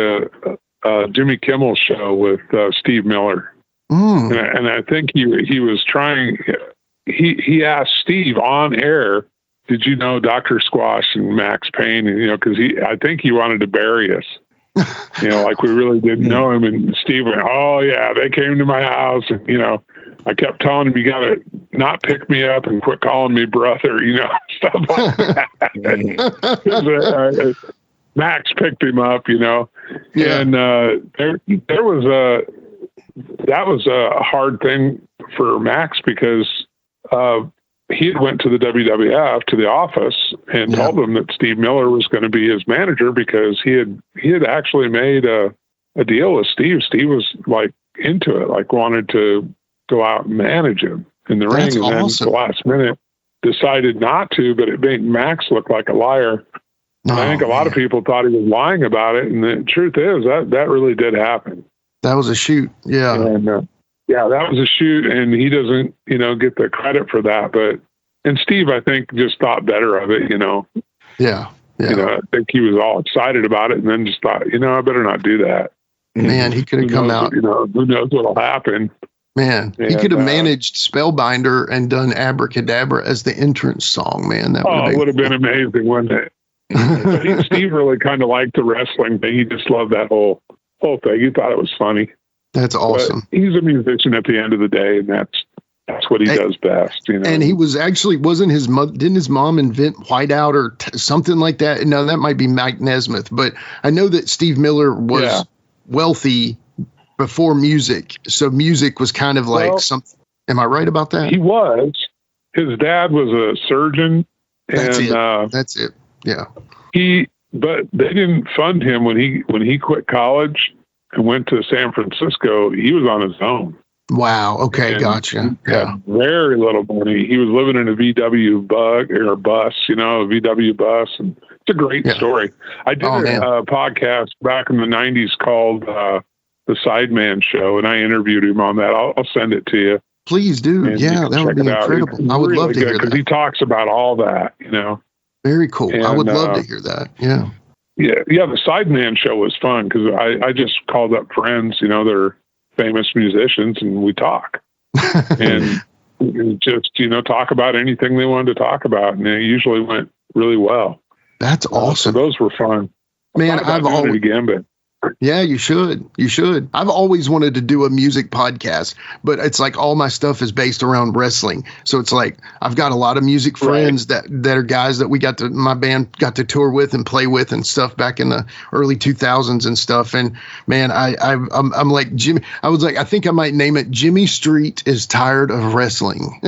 a Jimmy Kimmel show with Steve Miller, and I think he was trying. He asked Steve on air, "Did you know Dr. Squash and Maxx Payne?" And because I think he wanted to bury us. Like we really didn't know him. And Steve went, "Oh yeah, they came to my house, and I kept telling him, you got to not pick me up and quit calling me brother, stuff like that." Maxx picked him up, and that was a hard thing for Maxx because he had went to the WWF, to the office, and told them that Steve Miller was going to be his manager because he had actually made a deal with Steve. Steve was like into it, like wanted to go out and manage him in the ring. And then at the last minute decided not to, but it made Maxx look like a liar. And I think a lot of people thought he was lying about it. And the truth is that really did happen. That was a shoot. Yeah. And, that was a shoot. And he doesn't, get the credit for that. And Steve, I think, just thought better of it, Yeah. I think he was all excited about it and then just thought, I better not do that. Man, he could have come out. Who knows what'll happen. Man, he could have managed Spellbinder and done Abracadabra as the entrance song, man. That would have been amazing, wouldn't it? But Steve really kind of liked the wrestling thing. He just loved that whole thing. He thought it was funny. That's awesome. But he's a musician at the end of the day, and that's what he does best, And he was actually, didn't his mom invent Whiteout or something like that? No, that might be Mike Nesmith, but I know that Steve Miller was wealthy before music. So music was kind of like something. Am I right about that? He was. His dad was a surgeon. That's it. Yeah. But they didn't fund him when he quit college and went to San Francisco. He was on his own. Wow. Okay. Gotcha. Yeah. Very little money. He was living in a VW bus, a VW bus. And it's a great story. I did a podcast back in the 90s called the Sideman show, and I interviewed him on that. I'll send it to you. Please do. And Yeah, that would be incredible. I would really love to hear that. Because he talks about all that, Very cool. And, I would love to hear that. Yeah. Yeah. The Sideman show was fun because I just called up friends, they're famous musicians, and we talk. And just, talk about anything they wanted to talk about. And it usually went really well. That's awesome. So those were fun. Man, I've always, again, but yeah, you should. You should. I've always wanted to do a music podcast, but it's like all my stuff is based around wrestling. So it's like I've got a lot of music friends that are guys that my band got to tour with and play with and stuff back in the early 2000s and stuff. And man, I'm like Jimmy. I was like, I think I might name it Jimmy Street is Tired of Wrestling.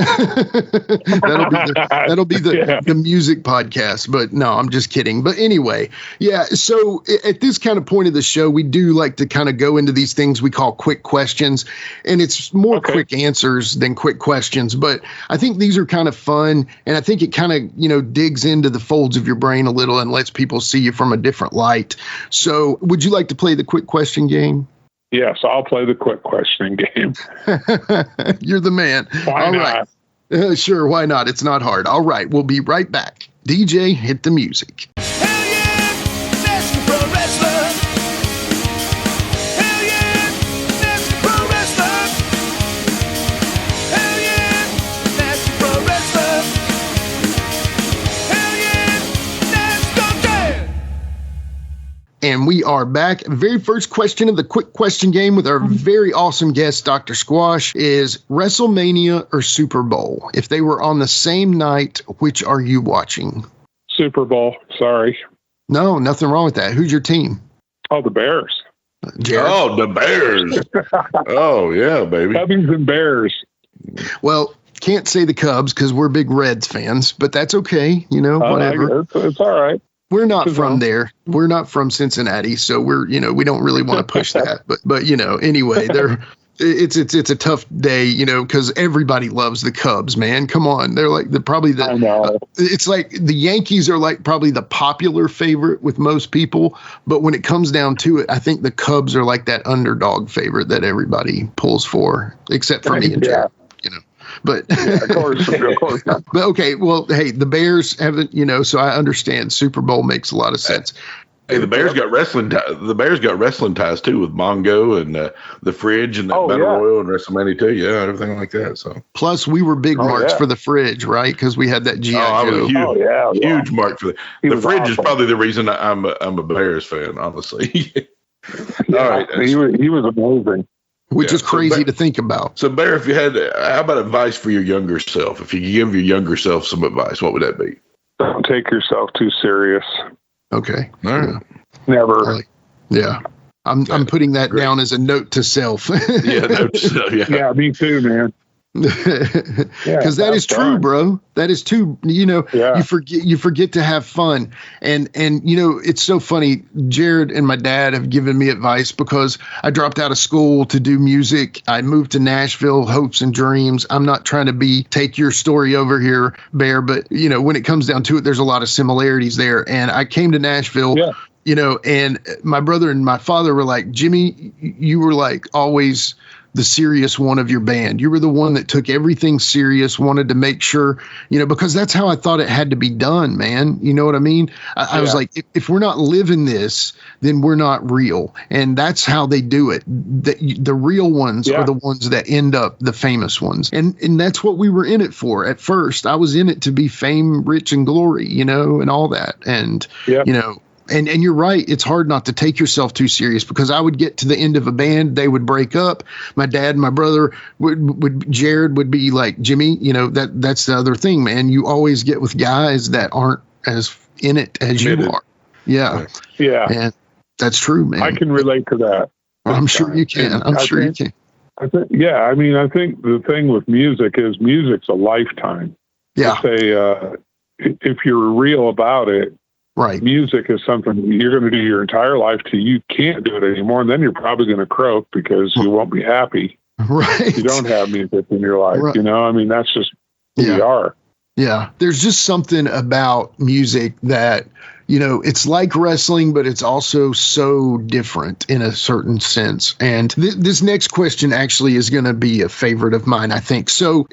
that'll be the music podcast. But no, I'm just kidding. But anyway, yeah. So at this kind of point of the show, we do like to kind of go into these things we call quick questions, and it's more quick answers than quick questions, but I think these are kind of fun, and I think it kind of, digs into the folds of your brain a little and lets people see you from a different light. So would you like to play the quick question game? Yes, I'll play the quick question game. You're the man. Why not? Right. Sure, why not? It's not hard. All right, we'll be right back. DJ, hit the music. And we are back. Very first question of the quick question game with our very awesome guest, Dr. Squash, is WrestleMania or Super Bowl? If they were on the same night, which are you watching? Super Bowl. Sorry. No, nothing wrong with that. Who's your team? Oh, the Bears. Jared? Oh, the Bears. Oh, yeah, baby. Cubbies and Bears. Well, can't say the Cubs because we're big Reds fans, but that's okay. Whatever. It's all right. We're not from there. We're not from Cincinnati, so we don't really want to push that. But anyway, it's a tough day, because everybody loves the Cubs, man. Come on, they're like I know. It's like the Yankees are like probably the popular favorite with most people, but when it comes down to it, I think the Cubs are like that underdog favorite that everybody pulls for, except for me and Jared. But yeah, of course not. But okay, well, hey, the Bears haven't, so I understand. Super Bowl makes a lot of sense. Hey, the Bears got wrestling. The Bears got wrestling ties too, with Mongo and the Fridge and Battle Royal and WrestleMania too. Yeah, everything like that. So plus, we were big marks for the Fridge, right? Because we had that GI Joe. Huge mark for the Fridge. Awesome. Is probably the reason I'm a Bears fan, honestly. All right, he was amazing. Which is crazy to think about. So, Bear, if you had, how about advice for your younger self? If you could give your younger self some advice, what would that be? Don't take yourself too serious. Okay. All right. Never. Yeah. I'm putting that down as a note to self. Note to self. Yeah, me too, man. Because that is true, bro. That is true. You forget to have fun. And it's so funny. Jared and my dad have given me advice because I dropped out of school to do music. I moved to Nashville, hopes and dreams. I'm not trying to take your story over here, Bear, but when it comes down to it, there's a lot of similarities there. And I came to Nashville, and my brother and my father were like, Jimmy, you were like always the serious one of your band. You were the one that took everything serious, wanted to make sure, because that's how I thought it had to be done, man. You know what I mean? I was like, if we're not living this, then we're not real. And that's how they do it. The real ones are the ones that end up the famous ones. And that's what we were in it for at first. I was in it to be fame, rich, and glory, and all that. And, And you're right. It's hard not to take yourself too serious because I would get to the end of a band. They would break up. My dad and my brother Jared would be like, Jimmy, that's the other thing, man. You always get with guys that aren't as in it as you are. Yeah. Yeah. And that's true, man. I can relate to that. I'm sure you can. I think the thing with music is music's a lifetime. Yeah. If you're real about it, right. Music is something you're going to do your entire life till you can't do it anymore. And then you're probably going to croak because you won't be happy. Right. If you don't have music in your life. Right. That's just who we are. Yeah. There's just something about music that, it's like wrestling, but it's also so different in a certain sense. And this next question actually is going to be a favorite of mine, I think. So,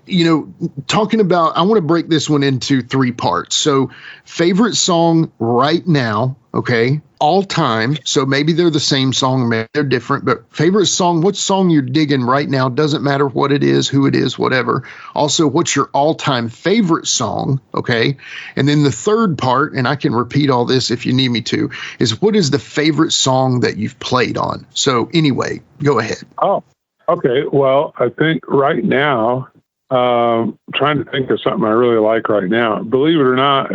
talking about, I want to break this one into 3 parts. So, favorite song right now, okay, all time. So maybe they're the same song, maybe they're different, but favorite song, what song you're digging right now, doesn't matter what it is, who it is, whatever. Also, what's your all-time favorite song, okay? And then the third part, and I can repeat all this if you need me to, is what is the favorite song that you've played on? So anyway, go ahead. Oh, okay. Well, I think right now, trying to think of something I really like right now. Believe it or not,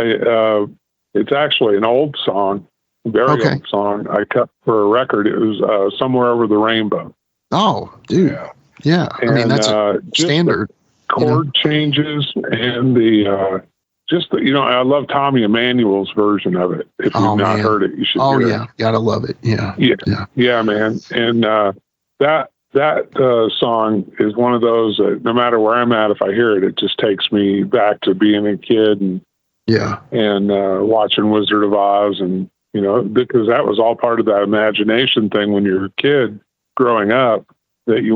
it's actually an old song. Very old song I cut for a record. It was Somewhere Over the Rainbow. Oh, dude. Yeah. And, I mean, that's a standard. Chord changes and the I love Tommy Emmanuel's version of it. If you've not heard it, you should hear it. Yeah. Gotta love it. Yeah, man. And that song is one of those that no matter where I'm at, if I hear it, it just takes me back to being a kid and watching Wizard of Oz and because that was all part of that imagination thing when you're a kid growing up that you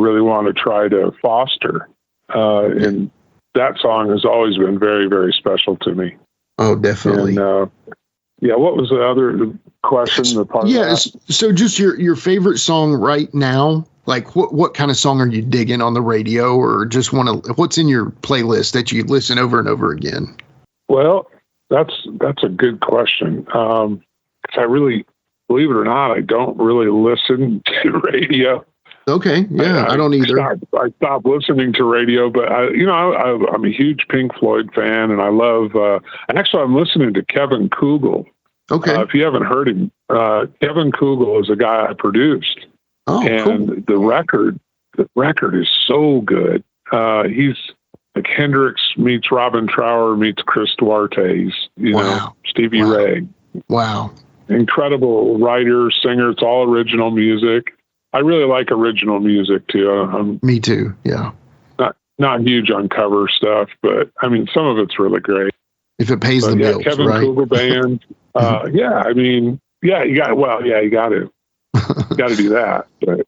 really want to try to foster. And that song has always been very, very special to me. Oh, definitely. And, what was the other question? So just your favorite song right now, like what kind of song are you digging on the radio or just what's in your playlist that you listen over and over again? Well, that's a good question. 'Cause I really, believe it or not, I don't really listen to radio. Okay. Yeah, I don't either. I stopped listening to radio, but I'm a huge Pink Floyd fan, and I love. Actually, I'm listening to Kevin Kugel. Okay. If you haven't heard him, Kevin Kugel is a guy I produced, and cool. The record is so good. He's like Hendrix meets Robin Trower meets Chris Duarte. Stevie Ray. Wow. Incredible writer, singer. It's all original music. I really like original music too. Me too. Yeah. Not huge on cover stuff, but I mean, some of it's really great. If it pays the bills, Kevin right? Kugel Band. You got to do that. But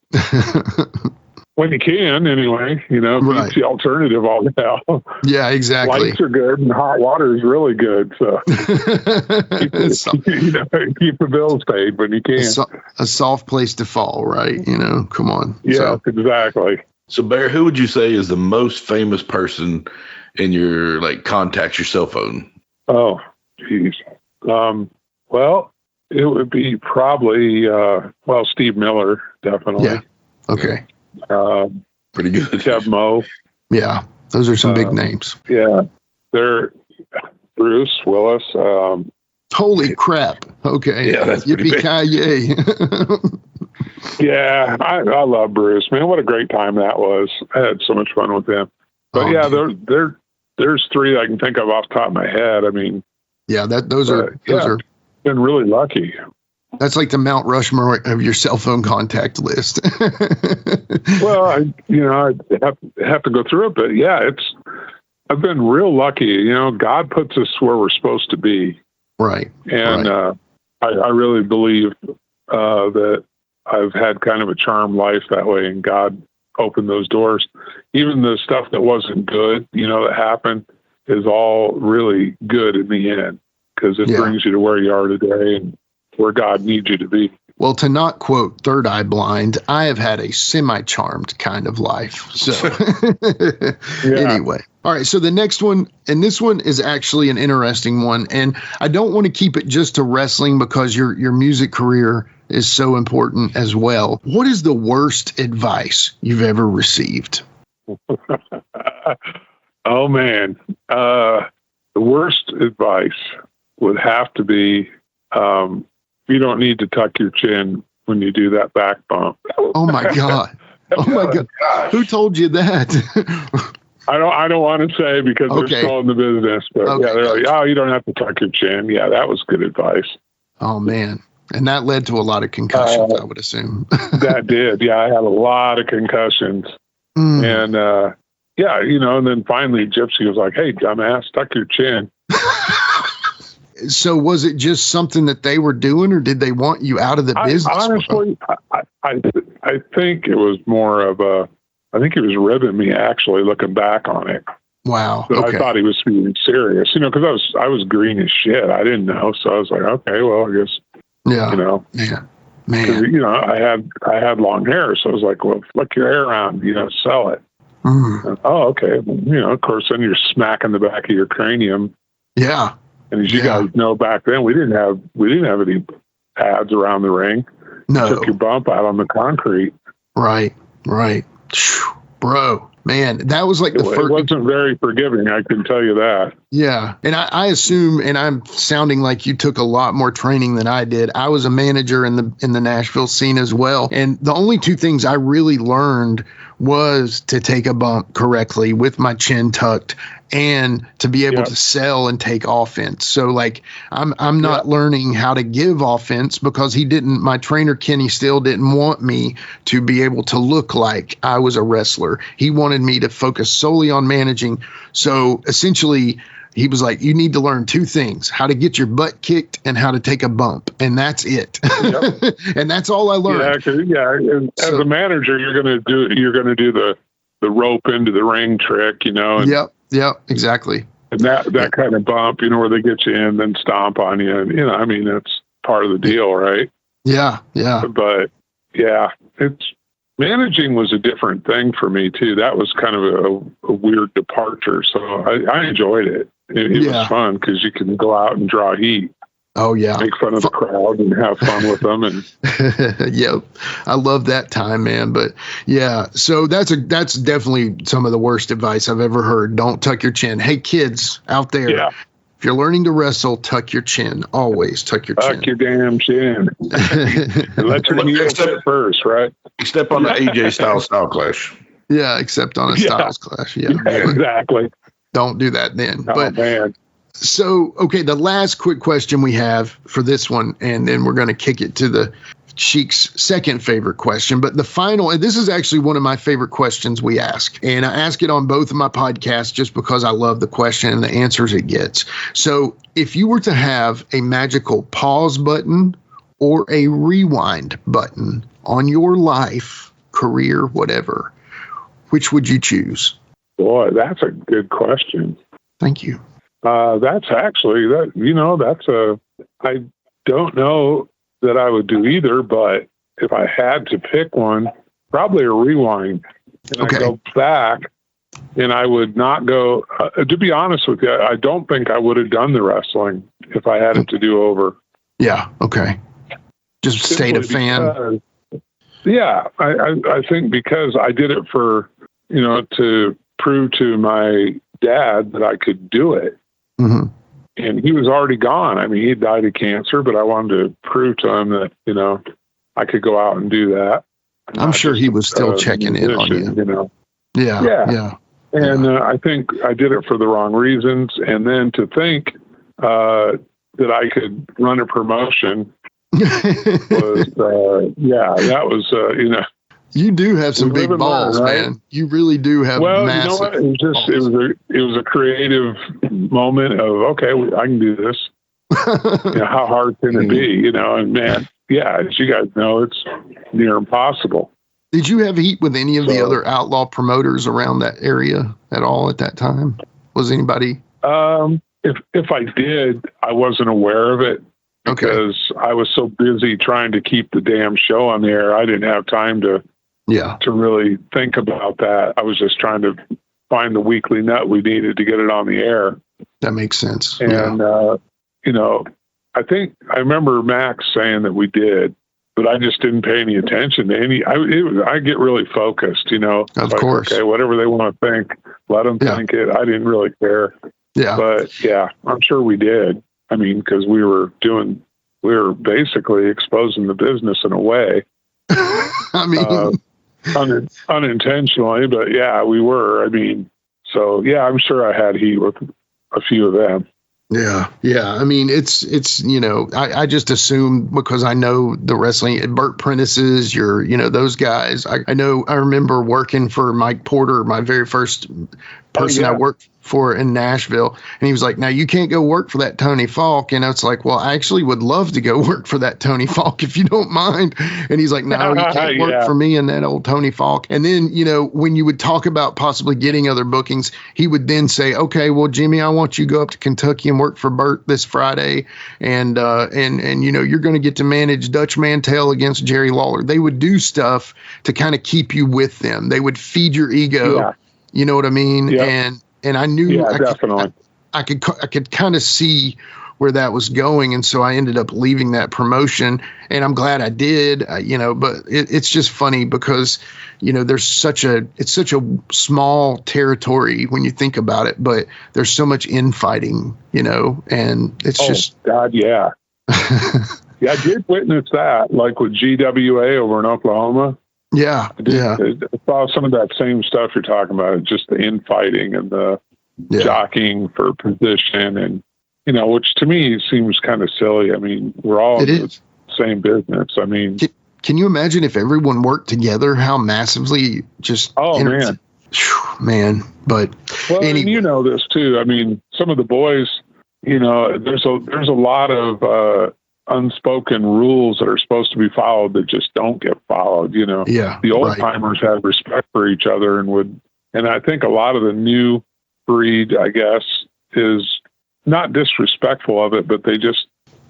when you can, anyway, beats the alternative all now. Yeah, exactly. Lights are good and hot water is really good. So keep the bills paid when you can. A soft place to fall, right? Come on. Yeah, exactly. So Bear, who would you say is the most famous person in your contacts, your cell phone? Oh, geez. Well, it would be probably Steve Miller, definitely. Yeah. Okay. Pretty good. Kev Mo. Yeah, those are some big names. Yeah, they're Bruce Willis. Holy crap! Okay, yeah, that's pretty big. Yeah, I love Bruce. Man, what a great time that was. I had so much fun with him. But there's 3 I can think of off the top of my head. I mean, those are been really lucky. That's like the Mount Rushmore of your cell phone contact list. Well, I have to go through it, but I've been real lucky. God puts us where we're supposed to be. Right. And I really believe that I've had kind of a charmed life that way, and God opened those doors. Even the stuff that wasn't good, that happened is all really good in the end because it brings you to where you are today and where God needs you to be. Well, to not quote Third Eye Blind, I have had a semi-charmed kind of life. So anyway. All right. So the next one, and this one is actually an interesting one. And I don't want to keep it just to wrestling because your music career is so important as well. What is the worst advice you've ever received? Oh, man. The worst advice would have to be, you don't need to tuck your chin when you do that back bump. Oh my God. Oh my God. Who told you that? I don't want to say because they're still in the business, but they're like, oh, you don't have to tuck your chin. Yeah, that was good advice. Oh man. And that led to a lot of concussions, I would assume. That did. Yeah. I had a lot of concussions and, and then finally Gypsy was like, hey, dumbass, tuck your chin. So was it just something that they were doing, or did they want you out of the business? Honestly, I think it was more of I think he was ribbing me, actually, looking back on it. Wow. But okay. I thought he was being serious, because I was green as shit. I didn't know. So I was like, okay, well, I guess, Yeah. Man. I had long hair. So I was like, well, flick your hair around, sell it. Mm. Oh, okay. Of course, then you're smacking the back of your cranium. Yeah. And as you guys know, back then we didn't have any pads around the ring. No. You took your bump out on the concrete. Right. Bro, man, that was like the first. It wasn't very forgiving, I can tell you that. Yeah. And I assume, and I'm sounding like you took a lot more training than I did. I was a manager in the Nashville scene as well. And the only two things I really learned was to take a bump correctly with my chin tucked and to be able to sell and take offense. So like I'm not learning how to give offense because my trainer Kenny still didn't want me to be able to look like I was a wrestler. He wanted me to focus solely on managing. So essentially he was like, you need to learn two things, how to get your butt kicked and how to take a bump. And that's it. Yep. And that's all I learned. As a manager, you're going to do the rope into the ring trick, And, Yep, exactly. And that kind of bump, where they get you in, then stomp on you. And, that's part of the deal, right? Yeah. But managing was a different thing for me too. That was kind of a weird departure. So I enjoyed it. It was fun because you can go out and draw heat. Oh yeah. Make fun of the crowd and have fun with them. And yep. I love that time, man. But yeah, so that's definitely some of the worst advice I've ever heard. Don't tuck your chin. Hey kids out there. Yeah. If you're learning to wrestle, tuck your chin. Always tuck your chin. Tuck your damn chin. And let your heels hit first, right? Except on the AJ Styles style clash. Yeah, except on a Styles clash. Yeah, exactly. Don't do that then. Oh, man. So, okay, the last quick question we have for this one, and then we're going to kick it to the Sheik's second favorite question. But the final, and this is actually one of my favorite questions we ask. And I ask it on both of my podcasts just because I love the question and the answers it gets. So if you were to have a magical pause button or a rewind button on your life, career, whatever, which would you choose? Boy, that's a good question. Thank you. That's actually I don't know that I would do either, but if I had to pick one, probably a rewind. And I'd go back and I would not go, to be honest with you, I don't think I would have done the wrestling if I had it to do over. Yeah. Okay. Just stayed a fan. I think because I did it for, to prove to my dad that I could do it. Mm-hmm. And he was already gone. I mean, he died of cancer, but I wanted to prove to him that, I could go out and do that. I'm sure he was still checking in on you. Yeah. And I think I did it for the wrong reasons. And then to think that I could run a promotion was, that was, You do have some big balls, man. You really do have massive. You know what? It was a creative moment of, okay, I can do this. How hard can it be? And man, as you guys know, it's near impossible. Did you have heat with any of the other outlaw promoters around that area at all at that time? Was anybody? If I did, I wasn't aware of it because I was so busy trying to keep the damn show on the air. I didn't have time to really think about that. I was just trying to find the weekly nut we needed to get it on the air. That makes sense. And, I think I remember Max saying that we did, but I just didn't pay any attention to any. I get really focused, Of course. Okay, whatever they want to think, let them think it. I didn't really care. Yeah. But I'm sure we did. I mean, because we were basically exposing the business in a way. I mean, unintentionally, but we were. I mean, so I'm sure I had heat with a few of them. Yeah. I mean, it's I just assume because I know the wrestling, Burt Prentice's, those guys. I remember working for Mike Porter, my very first person I worked for in Nashville. And he was like, now you can't go work for that Tony Falk. And it's like, well, I actually would love to go work for that Tony Falk if you don't mind. And he's like, no, you can't work for me and that old Tony Falk. And then, when you would talk about possibly getting other bookings, he would then say, okay, well, Jimmy, I want you to go up to Kentucky and work for Bert this Friday. And you're going to get to manage Dutch Mantell against Jerry Lawler. They would do stuff to kind of keep you with them. They would feed your ego. Yeah. You know what I mean? Yeah. And I knew I could kind of see where that was going. And so I ended up leaving that promotion, and I'm glad I did, but it's just funny because, there's such a small territory when you think about it, but there's so much infighting, and it's just. God, yeah. Yeah, I did witness that, like with GWA over in Oklahoma. Yeah, I saw some of that same stuff you're talking about, just the infighting and the jockeying for position, and which to me seems kind of silly. I mean, we're all in the same business. I mean, can you imagine if everyone worked together? How massively just man. But and you know this too. I mean, some of the boys, there's a lot of unspoken rules that are supposed to be followed that just don't get followed. The old timers had respect for each other and I think a lot of the new breed, I guess, is not disrespectful of it, but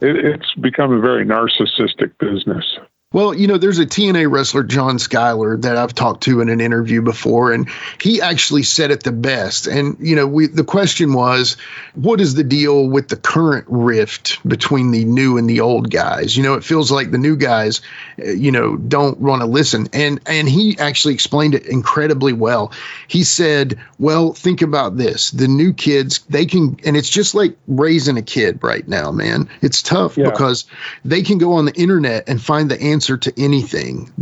it's become a very narcissistic business. Well, there's a TNA wrestler, John Schuyler, that I've talked to in an interview before, and he actually said it the best. And, the question was, what is the deal with the current rift between the new and the old guys? It feels like the new guys, don't want to listen. And he actually explained it incredibly well. He said, well, think about this. The new kids, they can, and it's just like raising a kid right now, man. It's tough because they can go on the internet and find the answer to anything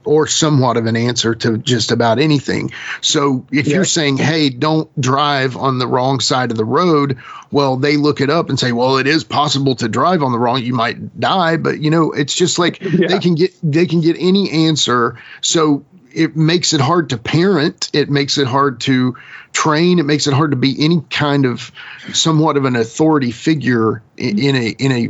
or somewhat of an answer to just about anything. So if you're saying, hey, don't drive on the wrong side of the road, well, they look it up and say, well, it is possible to drive on the wrong, you might die, but it's just like they can get any answer. So it makes it hard to parent. It makes it hard to train. It makes it hard to be any kind of somewhat of an authority figure in a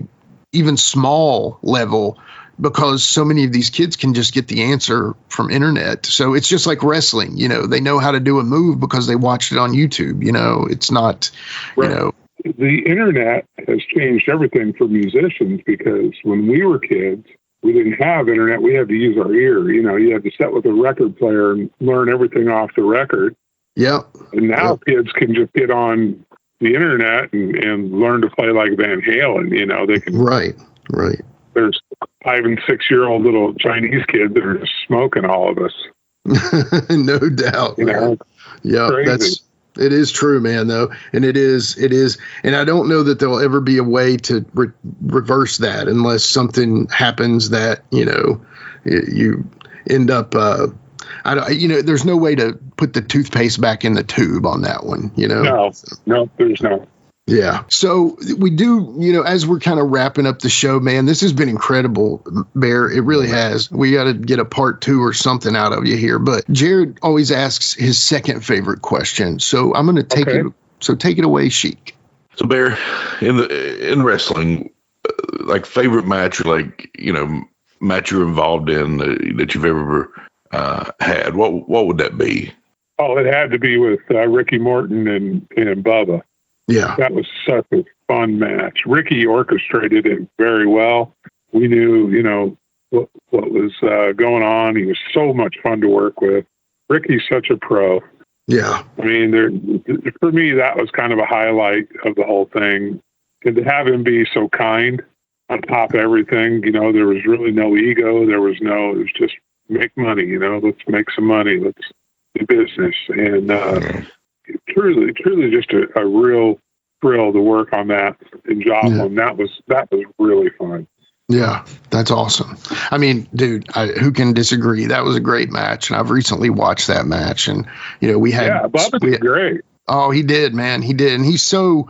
even small level, because so many of these kids can just get the answer from internet. So it's just like wrestling, they know how to do a move because they watched it on YouTube. It's not, The internet has changed everything for musicians, because when we were kids, we didn't have internet. We had to use our ear. You had to sit with a record player and learn everything off the record. Yeah. And now kids can just get on the internet and learn to play like Van Halen. They can. Right. There's 5 and 6 year old little Chinese kids that are just smoking all of us. No doubt. Yeah, crazy. It is true, man, though. And it is. And I don't know that there'll ever be a way to reverse that unless something happens that, you end up, there's no way to put the toothpaste back in the tube on that one, No, there's no. Yeah. So we do, as we're kind of wrapping up the show, man, this has been incredible, Bear. It really has. We got to get a part 2 or something out of you here. But Jared always asks his second favorite question. So I'm going to take it. So take it away, Sheik. So Bear, in wrestling, like favorite match, or like, match you're involved in that you've ever had, what would that be? Oh, it had to be with Ricky Morton and Bubba. Yeah, that was such a fun match. Ricky orchestrated it very well. We knew, what was going on. He was so much fun to work with. Ricky's such a pro. Yeah. I mean, for me, that was kind of a highlight of the whole thing. And to have him be so kind on top of everything, there was really no ego. It was just make money, let's make some money. Let's do business. And, truly just a real thrill to work on that in Joplin. That was really fun. Yeah, that's awesome. I mean, dude, who can disagree? That was a great match, and I've recently watched that match, and we had Bubba did great. Oh, he did, man. He did, and he's so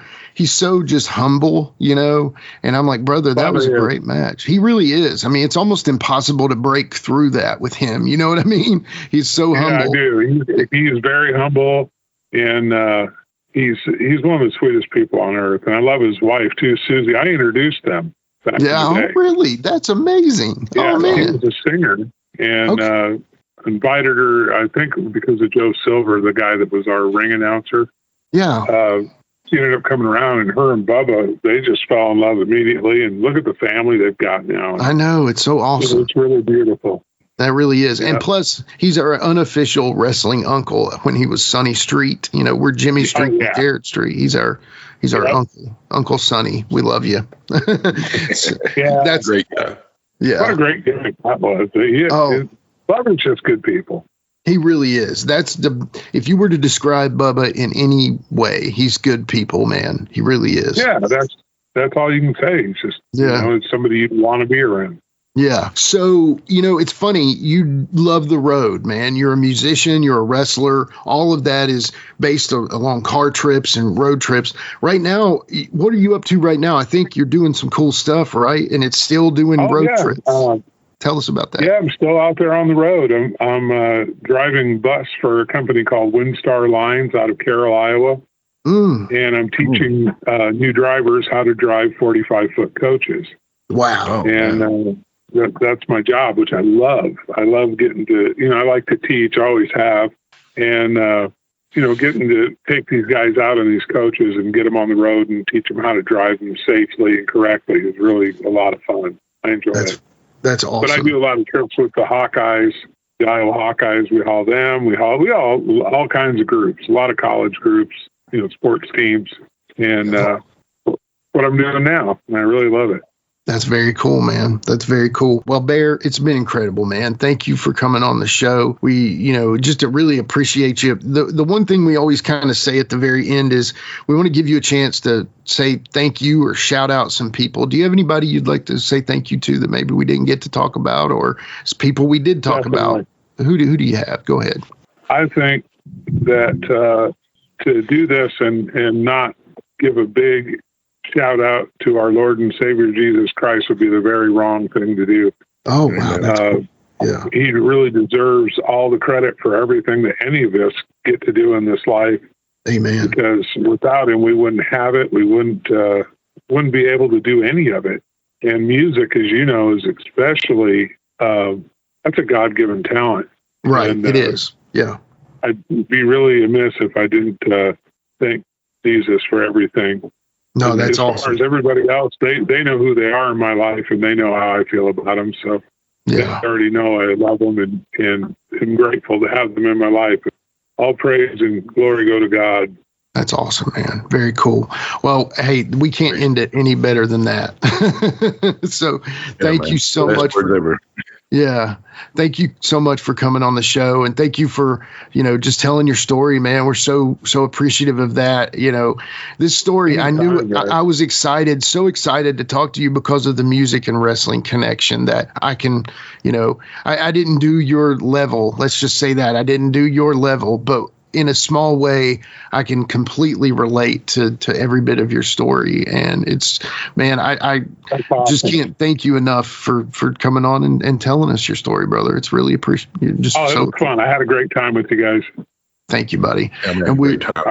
just humble, And I'm like, brother, that was a great match. He really is. I mean, it's almost impossible to break through that with him. You know what I mean? He's so humble. I do. He is very humble. and he's one of the sweetest people on earth. And I love his wife too, Susie. I introduced them. Yeah, really? That's amazing. Yeah, oh man, she was a singer, and invited her. I think because of Joe Silver, the guy that was our ring announcer. Yeah. She ended up coming around, and her and Bubba, they just fell in love immediately. And look at the family they've got now. I know, it's so awesome. It's really beautiful. That really is. Yeah. And plus, he's our unofficial wrestling uncle when he was Sonny Street. You know, we're Jimmy Street and Garrett Street. He's our uncle, Uncle Sonny. We love you. Yeah, that's a great guy. Yeah. What a great gimmick that was. Bubba's just good people. He really is. If you were to describe Bubba in any way, he's good people, man. He really is. Yeah, that's all you can say. He's just, it's somebody you'd want to be around. Yeah. So, it's funny. You love the road, man. You're a musician. You're a wrestler. All of that is based along car trips and road trips. Right now, what are you up to right now? I think you're doing some cool stuff, right? And it's still doing road trips. Tell us about that. Yeah, I'm still out there on the road. I'm driving bus for a company called Windstar Lines out of Carroll, Iowa. And I'm teaching new drivers how to drive 45-foot coaches. Wow. And that's my job, which I love. I love getting to, I like to teach, always have. And, getting to take these guys out on these coaches and get them on the road and teach them how to drive them safely and correctly is really a lot of fun. I enjoy it. That's awesome. But I do a lot of trips with the Hawkeyes, the Iowa Hawkeyes. We haul them. We haul all kinds of groups, a lot of college groups, sports teams, and what I'm doing now. And I really love it. That's very cool, man. That's very cool. Well, Bear, it's been incredible, man. Thank you for coming on the show. We, just to really appreciate you. The one thing we always kind of say at the very end is we want to give you a chance to say thank you or shout out some people. Do you have anybody you'd like to say thank you to that maybe we didn't get to talk about, or people we did talk about? Who do you have? Go ahead. I think that to do this and not give a big shout out to our Lord and Savior Jesus Christ would be the very wrong thing to do. Oh, wow. Yeah. He really deserves all the credit for everything that any of us get to do in this life. Amen. Because without him, we wouldn't have it. We wouldn't be able to do any of it. And music, as you know, is especially, that's a God-given talent. Right. And, it is. Yeah. I'd be really amiss if I didn't thank Jesus for everything. No, that's awesome. As far as everybody else, they know who they are in my life, and they know how I feel about them. So they already know I love them, and I'm grateful to have them in my life. All praise and glory go to God. That's awesome, man. Very cool. Well, hey, we can't end it any better than that. So thank you so much. Yeah. Thank you so much for coming on the show. And thank you for, just telling your story, man. We're so appreciative of that. This story, I knew I was excited, so excited to talk to you because of the music and wrestling connection that I can, I didn't do your level. Let's just say that I didn't do your level, but in a small way, I can completely relate to every bit of your story. And it's, man, I just can't thank you enough for coming on and telling us your story, brother. It's really appreciated. It was fun. I had a great time with you guys. Thank you, buddy. All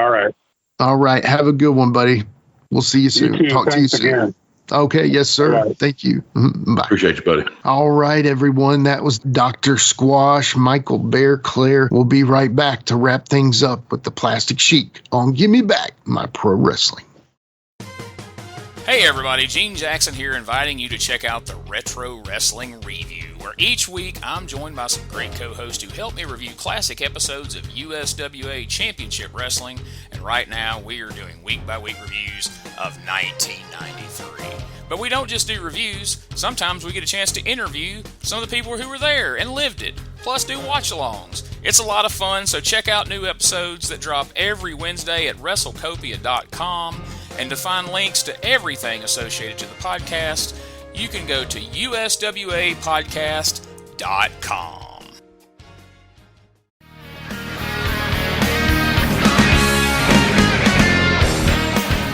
right. All right. Have a good one, buddy. We'll see you soon. Talk to you soon. Again. Okay. Yes, sir. Right. Thank you. Bye. Appreciate you, buddy. All right, everyone. That was Dr. Squash, Michael Bear Clair. We'll be right back to wrap things up with the Plastic Sheik on Give Me Back My Pro Wrestling. Hey everybody, Gene Jackson here, inviting you to check out the Retro Wrestling Review, where each week I'm joined by some great co-hosts who help me review classic episodes of USWA Championship Wrestling, and right now we are doing week-by-week reviews of 1993. But we don't just do reviews, sometimes we get a chance to interview some of the people who were there and lived it, plus do watch-alongs. It's a lot of fun, so check out new episodes that drop every Wednesday at WrestleCopia.com. And to find links to everything associated to the podcast, you can go to uswapodcast.com.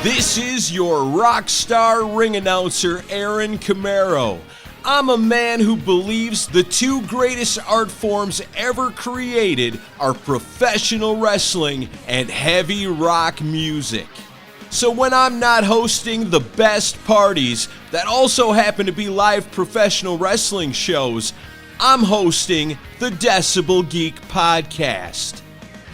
This is your rock star ring announcer, Aaron Camaro. I'm a man who believes the two greatest art forms ever created are professional wrestling and heavy rock music. So when I'm not hosting the best parties that also happen to be live professional wrestling shows, I'm hosting the Decibel Geek Podcast.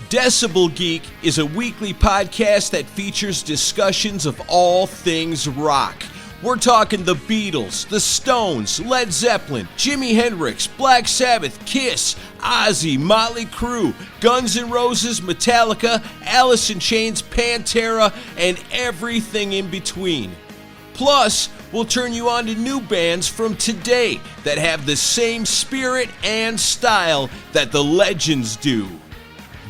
Decibel Geek is a weekly podcast that features discussions of all things rock. We're talking the Beatles, the Stones, Led Zeppelin, Jimi Hendrix, Black Sabbath, Kiss, Ozzy, Motley Crue, Guns N' Roses, Metallica, Alice in Chains, Pantera, and everything in between. Plus, we'll turn you on to new bands from today that have the same spirit and style that the legends do.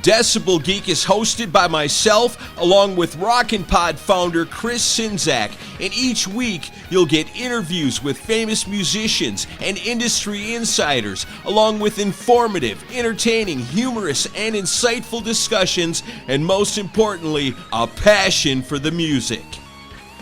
Decibel Geek is hosted by myself along with Rockin' Pod founder Chris Sinzak, and each week you'll get interviews with famous musicians and industry insiders along with informative, entertaining, humorous, and insightful discussions, and most importantly, a passion for the music.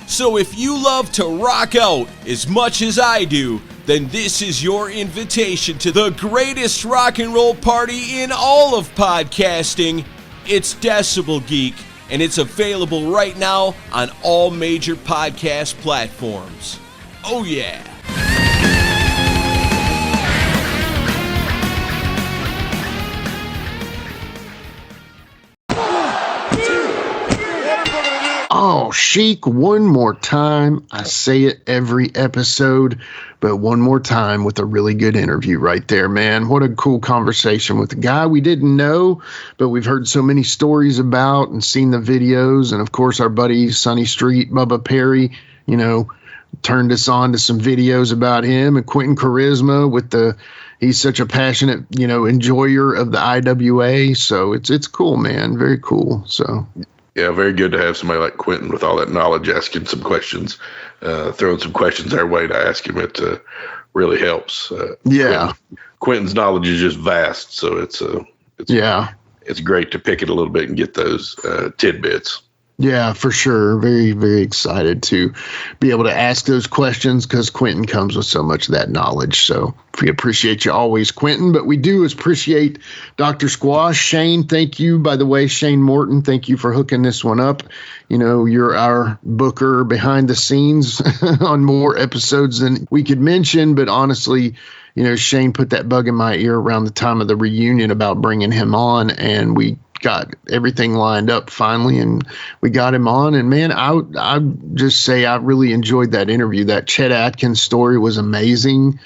So if you love to rock out as much as I do, then this is your invitation to the greatest rock and roll party in all of podcasting. It's Decibel Geek, and it's available right now on all major podcast platforms. Oh yeah! Oh, Sheik, one more time. I say it every episode, but one more time with a really good interview right there, man. What a cool conversation with a guy we didn't know, but we've heard so many stories about and seen the videos. And of course, our buddy Sonny Street, Bubba Perry, turned us on to some videos about him, and Quentin Charisma he's such a passionate, enjoyer of the IWA. So it's cool, man. Very cool. So. Yeah, very good to have somebody like Quentin with all that knowledge asking some questions, throwing some questions our way to ask him. It really helps. Quentin's knowledge is just vast, so it's great to pick it a little bit and get those tidbits. Yeah, for sure. Very, very excited to be able to ask those questions because Quentin comes with so much of that knowledge. So we appreciate you always, Quentin, but we do appreciate Dr. Squash. Shane, thank you. By the way, Shane Morton, thank you for hooking this one up. You're our booker behind the scenes on more episodes than we could mention, but honestly, Shane put that bug in my ear around the time of the reunion about bringing him on, and we got everything lined up finally, and we got him on. And man, I just say I really enjoyed that interview. That Chet Atkins story was amazing.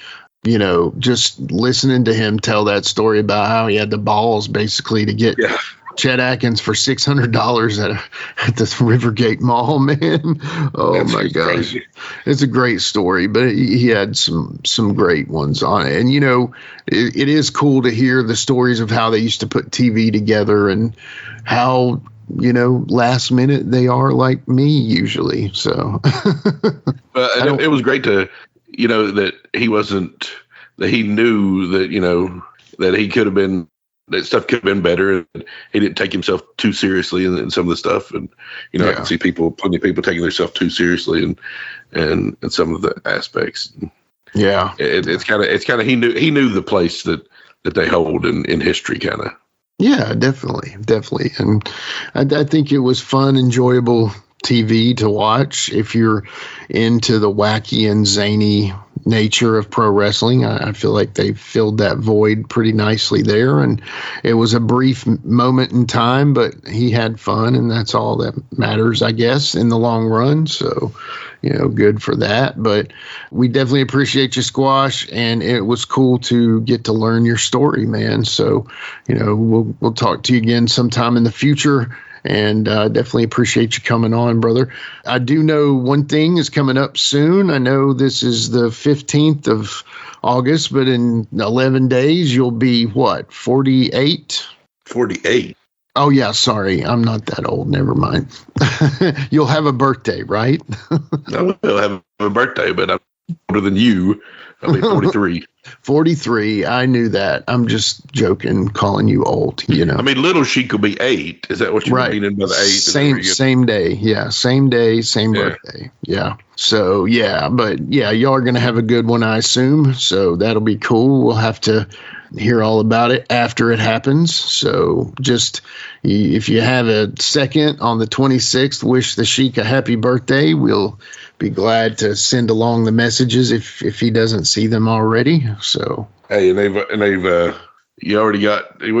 Just listening to him tell that story about how he had the balls basically to get Chet Atkins for $600 at this Rivergate Mall, man. Oh, that's my gosh. Crazy. It's a great story, but he had some great ones on it. And, it is cool to hear the stories of how they used to put TV together and how, last minute they are like me usually. So it was great to, that he wasn't, that he knew that, that he could have been, that stuff could have been better, and he didn't take himself too seriously in some of the stuff. And I can see plenty of people taking themselves too seriously and some of the aspects. Yeah, it's kind of he knew the place that they hold in history, kind of. Yeah, definitely, and I think it was fun, enjoyable TV to watch if you're into the wacky and zany nature of pro wrestling. I feel like they filled that void pretty nicely there, and it was a brief moment in time, but he had fun, and that's all that matters, I guess, in the long run. So, good for that. But we definitely appreciate you, Squash, and it was cool to get to learn your story, man. So, we'll talk to you again sometime in the future. And definitely appreciate you coming on, brother. I do know one thing is coming up soon. I know this is the 15th of August, but in 11 days, you'll be what, 48? 48. Oh, yeah, sorry. I'm not that old. Never mind. You'll have a birthday, right? I will have a birthday, but I'm older than you. I'll be 43. 43. I knew that. I'm just joking, calling you old, you know. I mean, Little Sheik will be 8. Is that what you're meaning by the 8? Same day. Yeah. Same day, same birthday. Yeah. So, yeah. But, yeah, y'all are going to have a good one, I assume. So that'll be cool. We'll have to hear all about it after it happens. So just if you have a second on the 26th, wish the Sheik a happy birthday. We'll be glad to send along the messages if he doesn't see them already. So hey, we've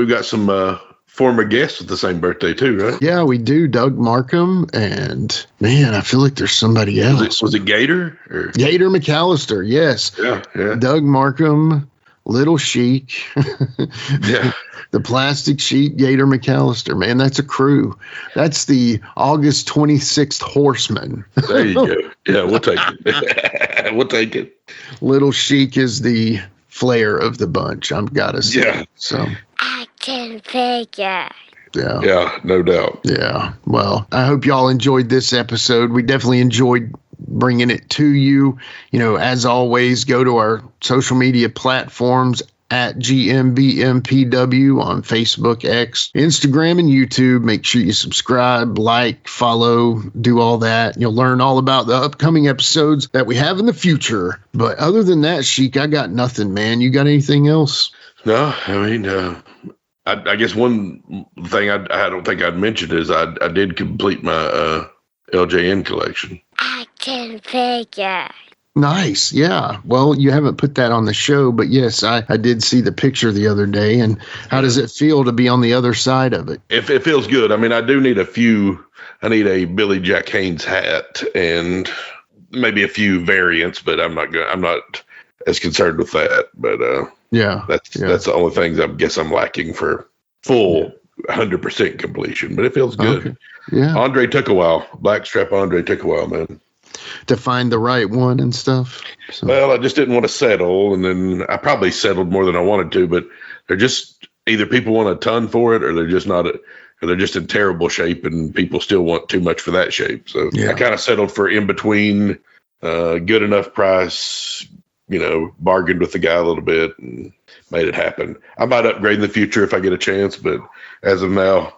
got some former guests with the same birthday too, right? Yeah, we do. Doug Markham, and man, I feel like there's somebody else. Was it Gator? Gator McAllister? Yes. Yeah. Doug Markham, Little Sheik, yeah, the Plastic Sheik, Gator McAllister. Man, that's a crew. That's the August 26th Horseman. There you go. Yeah, we'll take it. We'll take it. Little Sheik is the flair of the bunch. I've got to say. Yeah. So I can fake it. Yeah. Yeah, no doubt. Yeah. Well, I hope y'all enjoyed this episode. We definitely enjoyed bringing it to you. You know, as always, go to our social media platforms at GMBMPW on Facebook, X, Instagram, and YouTube. Make sure you subscribe, like, follow, do all that. You'll learn all about the upcoming episodes that we have in the future. But other than that, Sheik, I got nothing, man. You got anything else? No, I mean, I guess one thing I don't think I'd mentioned is I did complete my LJN collection. I can fake it. Nice. Yeah. Well, you haven't put that on the show, but yes, I did see the picture the other day. And how does it feel to be on the other side of it? It feels good. I mean, I do need I need a Billy Jack Haynes hat and maybe a few variants, but I'm not as concerned with that. But that's the only things I guess I'm lacking for full 100% completion, but it feels good. Okay. Yeah. Andre took a while. Blackstrap Andre took a while, man. To find the right one and stuff. So. Well, I just didn't want to settle, and then I probably settled more than I wanted to, but they're just either people want a ton for it or they're just not, or they're just in terrible shape and people still want too much for that shape. So I kind of settled for in between, good enough price, you know, bargained with the guy a little bit and made it happen. I might upgrade in the future if I get a chance, but as of now.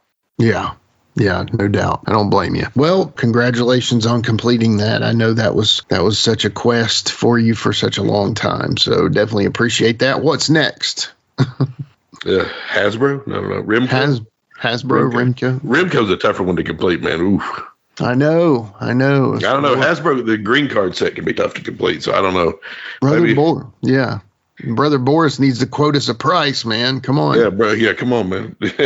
Yeah, no doubt. I don't blame you. Well, congratulations on completing that. I know that was such a quest for you for such a long time. So definitely appreciate that. What's next? Hasbro? No, Remco? Hasbro, Remco. Remco's a tougher one to complete, man. Oof. I know. I don't know. Hasbro, the green card set can be tough to complete, so I don't know. Brother Boris needs to quote us a price, man. Come on. Yeah, bro. Yeah, come on, man. I'd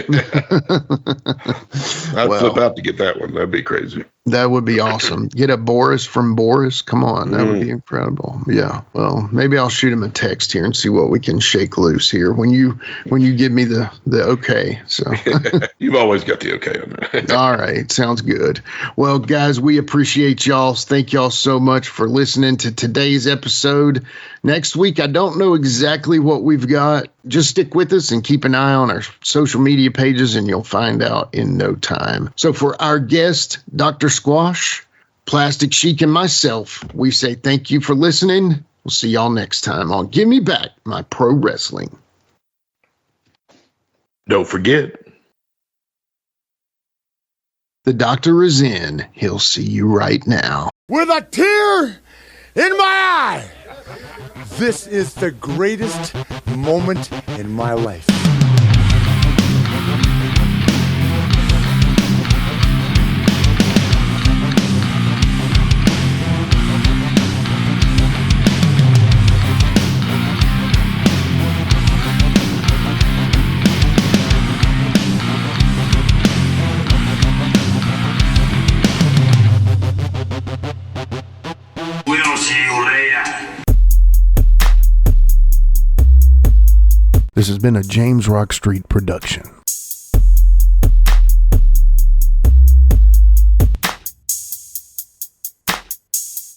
flip out to get that one. That'd be crazy. That would be awesome. Get a Boris from Boris. Come on. That would be incredible. Yeah. Well, maybe I'll shoot him a text here and see what we can shake loose here when you give me the okay. So you've always got the okay on that. All right. Sounds good. Well, guys, we appreciate y'all. Thank y'all so much for listening to today's episode. Next week, I don't know exactly what we've got. Just stick with us and keep an eye on our social media pages and you'll find out in no time. So for our guest, Dr. Squash, Plastic Sheik, and myself, we say thank you for listening. We'll see y'all next time on Give Me Back My Pro Wrestling. Don't forget. The doctor is in. He'll see you right now. With a tear in my eye. This is the greatest moment in my life. We'll see you later. This has been a James Rock Street production.